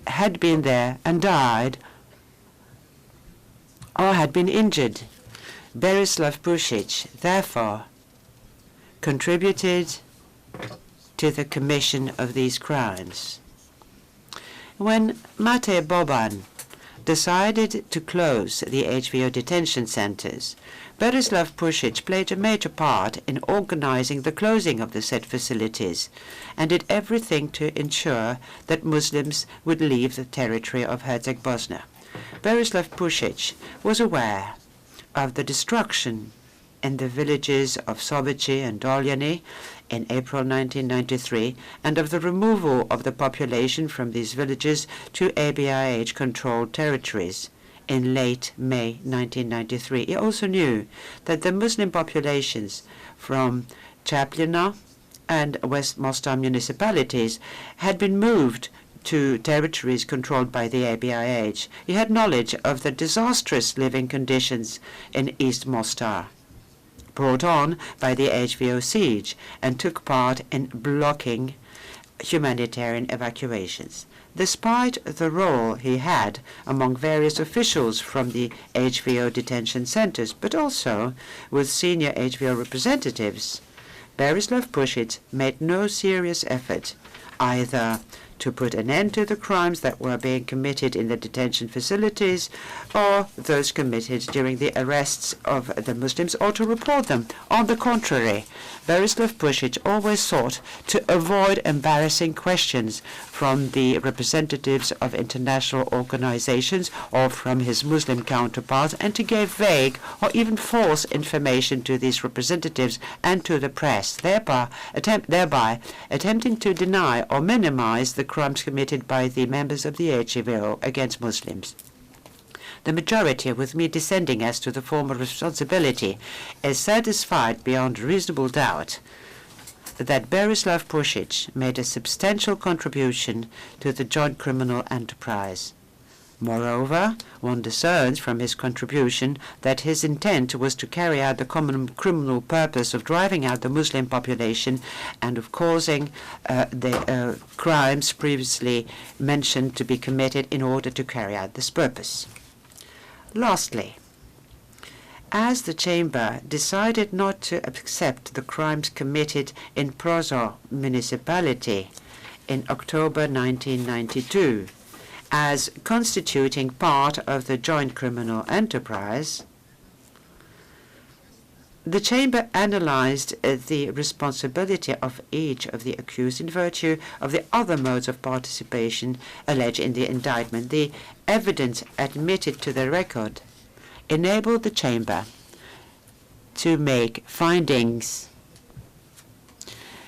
had been there and died or had been injured. Berislav Prlić, therefore, contributed to the commission of these crimes. When Mate Boban decided to close the HVO detention centers, Berislav Prlić played a major part in organizing the closing of the said facilities and did everything to ensure that Muslims would leave the territory of Herzegovina. Berislav Prlić was aware of the destruction in the villages of Sobici and Dolyany in April 1993, and of the removal of the population from these villages to ABIH-controlled territories in late May 1993. He also knew that the Muslim populations from Chaplina and West Mostar municipalities had been moved to territories controlled by the ABIH. He had knowledge of the disastrous living conditions in East Mostar, brought on by the HVO siege, and took part in blocking humanitarian evacuations. Despite the role he had among various officials from the HVO detention centers, but also with senior HVO representatives, Berislav Prlić made no serious effort either to put an end to the crimes that were being committed in the detention facilities or those committed during the arrests of the Muslims, or to report them. On the contrary, Berislav Prlić always sought to avoid embarrassing questions from the representatives of international organizations or from his Muslim counterparts, and to give vague or even false information to these representatives and to the press, thereby attempting to deny or minimize the crimes committed by the members of the HVO against Muslims. The majority, with me dissenting as to the formal responsibility, is satisfied beyond reasonable doubt that Berislav Prlić made a substantial contribution to the joint criminal enterprise. Moreover, one discerns from his contribution that his intent was to carry out the common criminal purpose of driving out the Muslim population and of causing the crimes previously mentioned to be committed in order to carry out this purpose. Lastly, as the Chamber decided not to accept the crimes committed in Prozor municipality in October 1992 as constituting part of the joint criminal enterprise, the Chamber analyzed the responsibility of each of the accused in virtue of the other modes of participation alleged in the indictment. The evidence admitted to the record enabled the Chamber to make findings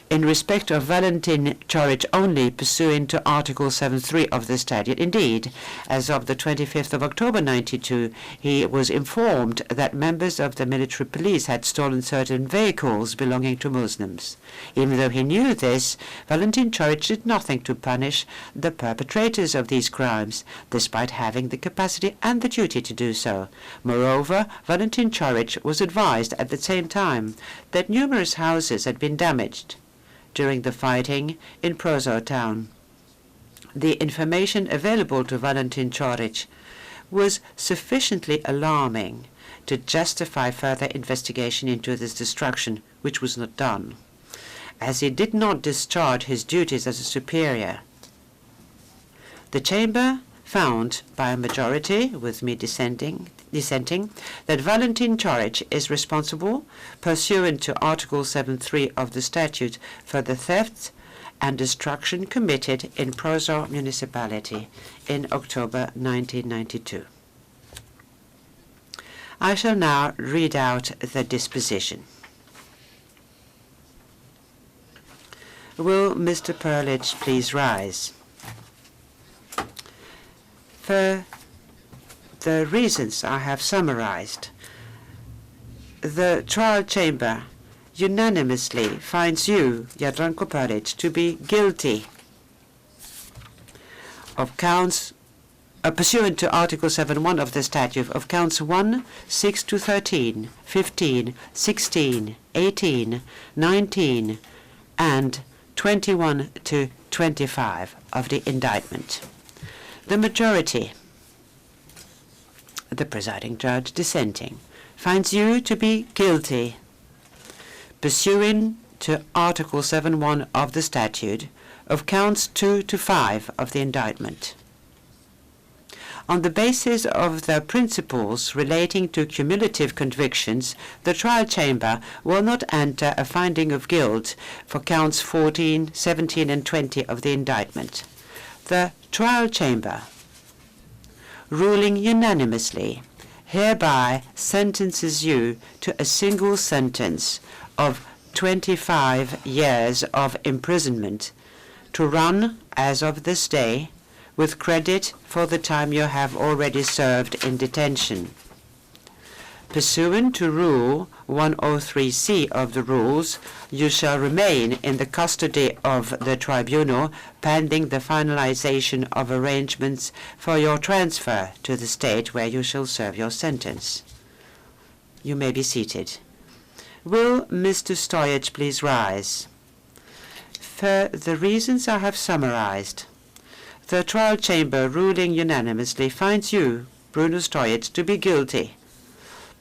in respect of Valentin Prlić only pursuant to Article 7.3 of the statute. Indeed, as of the 25th of October 1992, he was informed that members of the military police had stolen certain vehicles belonging to Muslims. Even though he knew this, Valentin Prlić did nothing to punish the perpetrators of these crimes, despite having the capacity and the duty to do so. Moreover, Valentin Prlić was advised at the same time that numerous houses had been damaged during the fighting in Prozor town. The information available to Valentin Prlić was sufficiently alarming to justify further investigation into this destruction, which was not done, as he did not discharge his duties as a superior. The Chamber found by a majority, with me dissenting, that Valentin Prlić is responsible, pursuant to Article 7.3 of the statute, for the theft and destruction committed in Prozor municipality in October 1992. I shall now read out the disposition. Will Mr. Prlić please rise? For the reasons I have summarized, the trial chamber unanimously finds you, Jadranko Prlić, to be guilty of counts pursuant to Article 7.1 of the statute of counts 1, 6 to 13, 15, 16, 18, 19, and 21 to 25 of the indictment. The majority, the presiding judge dissenting, finds you to be guilty, pursuant to Article 7.1 of the statute, of counts 2 to 5 of the indictment. On the basis of the principles relating to cumulative convictions, the trial chamber will not enter a finding of guilt for counts 14, 17, and 20 of the indictment. The trial chamber, ruling unanimously, hereby sentences you to a single sentence of 25 years of imprisonment to run as of this day, with credit for the time you have already served in detention. Pursuant to Rule 103C of the rules, you shall remain in the custody of the tribunal pending the finalization of arrangements for your transfer to the state where you shall serve your sentence. You may be seated. Will Mr. Stojic please rise? For the reasons I have summarized, the trial chamber, ruling unanimously, finds you, Bruno Stojic, to be guilty,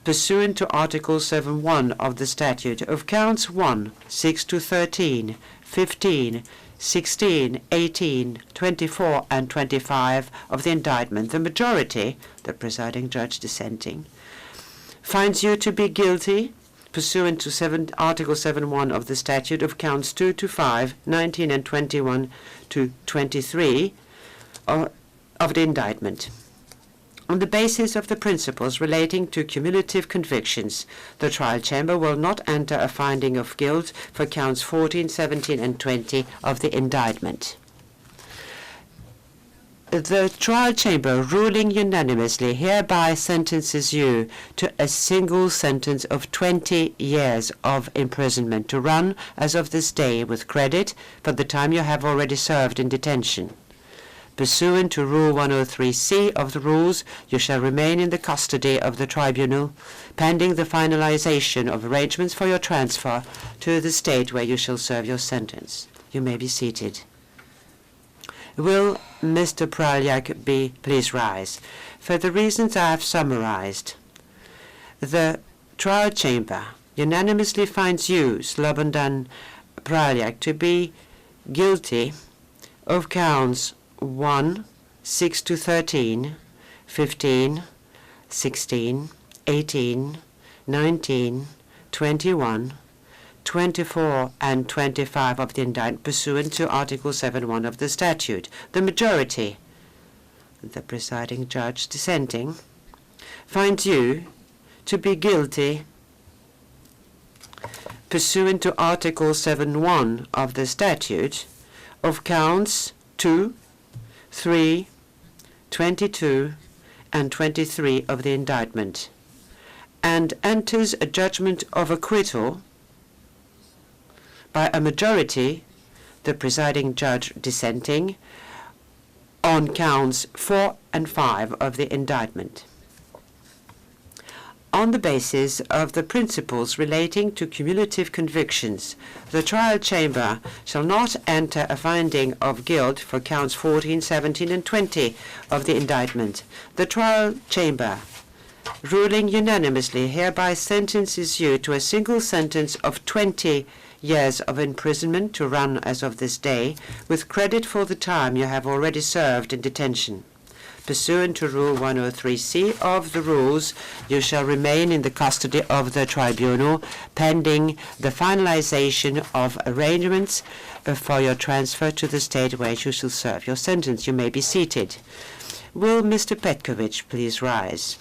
pursuant to Article 7.1 of the statute, of counts 1, 6 to 13, 15, 16, 18, 24, and 25 of the indictment. The majority, the presiding judge dissenting, finds you to be guilty, pursuant to Article 7.1 of the statute, of counts 2 to 5, 19, and 21 to 23 of the indictment. On the basis of the principles relating to cumulative convictions, the trial chamber will not enter a finding of guilt for counts 14, 17, and 20 of the indictment. The trial chamber, ruling unanimously, hereby sentences you to a single sentence of 20 years of imprisonment to run as of this day, with credit for the time you have already served in detention. Pursuant to Rule 103C of the rules, you shall remain in the custody of the tribunal pending the finalization of arrangements for your transfer to the state where you shall serve your sentence. You may be seated. Will Mr. Prlić please rise? For the reasons I have summarized, the trial chamber unanimously finds you, Slobodan Prlić, to be guilty of counts 1, 6 to 13, 15, 16, 18, 19, 21, 24, and 25 of the indictment pursuant to Article 7.1 of the statute. The majority, the presiding judge dissenting, finds you to be guilty pursuant to Article 7.1 of the statute of counts 2, 3, 22, and 23 of the indictment, and enters a judgment of acquittal by a majority, the presiding judge dissenting, on counts 4 and 5 of the indictment. On the basis of the principles relating to cumulative convictions, the trial chamber shall not enter a finding of guilt for counts 14, 17, and 20 of the indictment. The trial chamber, ruling unanimously, hereby sentences you to a single sentence of 20 years of imprisonment to run as of this day, with credit for the time you have already served in detention. Pursuant to Rule 103C of the rules, you shall remain in the custody of the tribunal pending the finalization of arrangements for your transfer to the state where you shall serve your sentence. You may be seated. Will Mr. Petković please rise?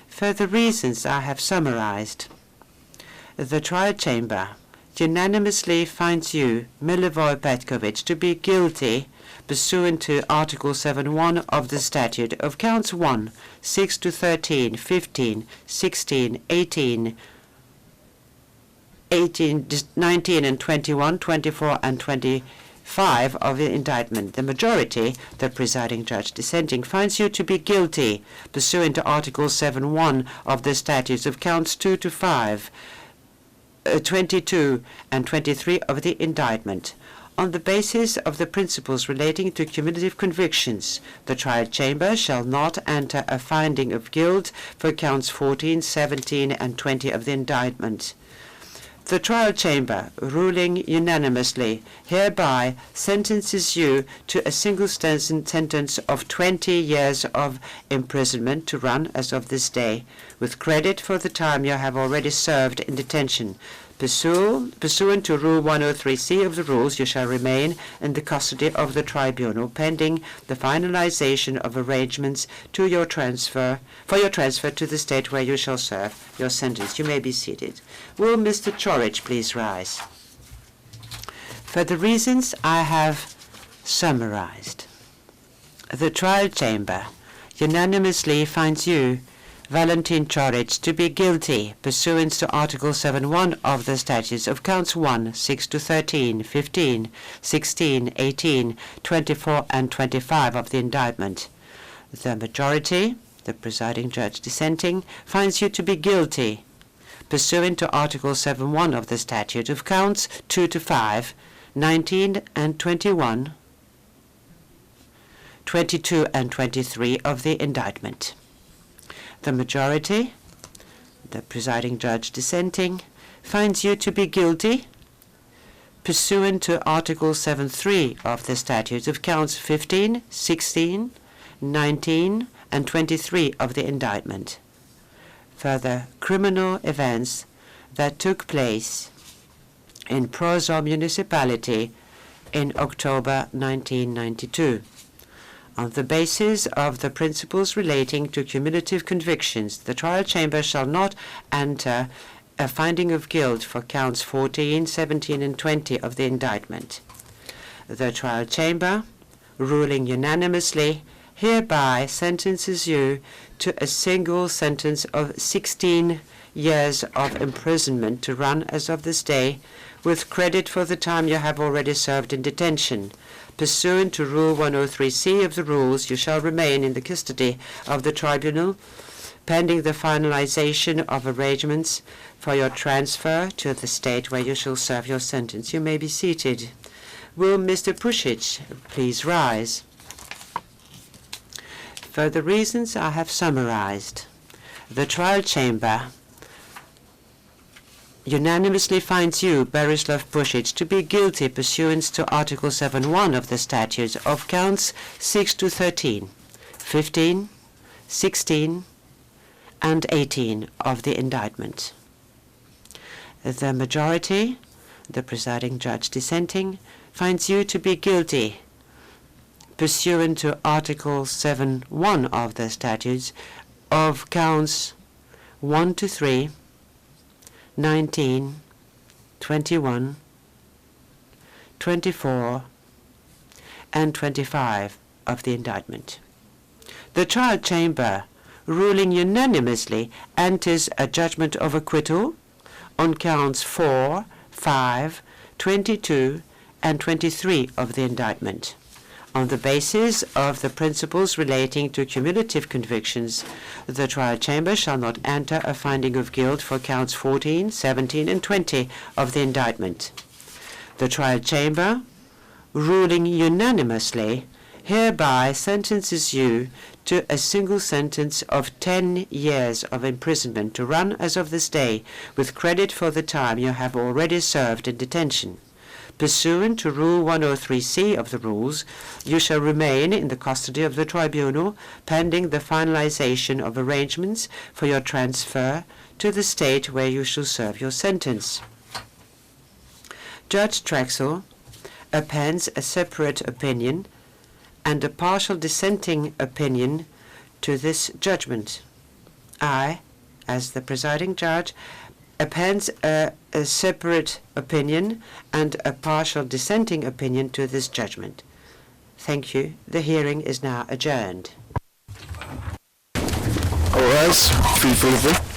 For the reasons I have summarized, the trial chamber unanimously finds you, Milivoj Petković, to be guilty pursuant to Article 7.1 of the statute of counts 1, 6 to 13, 15, 16, 18, 19, and 21, 24, and 25 of the indictment. The majority, the presiding judge dissenting, finds you to be guilty pursuant to Article 7.1 of the statutes of counts 2 to 5, 22, and 23 of the indictment. On the basis of the principles relating to cumulative convictions, the trial chamber shall not enter a finding of guilt for counts 14, 17, and 20 of the indictment. The trial chamber, ruling unanimously, hereby sentences you to a single sentence of 20 years of imprisonment to run as of this day, with credit for the time you have already served in detention. Pursuant to Rule 103C of the rules, you shall remain in the custody of the tribunal pending the finalization of arrangements for your transfer to the state where you shall serve your sentence. You may be seated. Will Mr. Prlić please rise? For the reasons I have summarized, the trial chamber unanimously finds you, Valentin Prlić, to be guilty pursuant to Article 7.1 of the statutes of counts 1, 6 to 13, 15, 16, 18, 24, and 25 of the indictment. The majority, the presiding judge dissenting, finds you to be guilty pursuant to Article 7.1 of the statute of counts 2 to 5, 19 and 21, 22 and 23 of the indictment. The majority, the presiding judge dissenting, finds you to be guilty pursuant to Article 7.3 of the statute of counts 15, 16, 19, and 23 of the indictment. Further criminal events that took place in Prlić municipality in October 1992. On the basis of the principles relating to cumulative convictions, the trial chamber shall not enter a finding of guilt for counts 14, 17, and 20 of the indictment. The trial chamber, ruling unanimously, hereby sentences you to a single sentence of 16 years of imprisonment to run as of this day, with credit for the time you have already served in detention. Pursuant to Rule 103C of the rules, you shall remain in the custody of the tribunal pending the finalization of arrangements for your transfer to the state where you shall serve your sentence. You may be seated. Will Mr. Prlić please rise? For the reasons I have summarized, the trial chamber unanimously finds you, Berislav Prlić, to be guilty pursuant to Article 7.1 of the statutes of counts 6 to 13, 15, 16, and 18 of the indictment. The majority, the presiding judge dissenting, finds you to be guilty pursuant to Article 7.1 of the statutes of counts 1 to 3, 19, 21, 24, and 25 of the indictment. The trial chamber, ruling unanimously, enters a judgment of acquittal on counts 4, 5, 22, and 23 of the indictment. On the basis of the principles relating to cumulative convictions, the trial chamber shall not enter a finding of guilt for counts 14, 17, and 20 of the indictment. The trial chamber, ruling unanimously, hereby sentences you to a single sentence of 10 years of imprisonment to run as of this day, with credit for the time you have already served in detention. Pursuant to Rule 103C of the rules, you shall remain in the custody of the tribunal pending the finalization of arrangements for your transfer to the state where you shall serve your sentence. Judge Traxel appends a separate opinion and a partial dissenting opinion to this judgment. I, as the presiding judge, appends a separate opinion and a partial dissenting opinion to this judgment. Thank you. The hearing is now adjourned. All rise. Feel free to vote.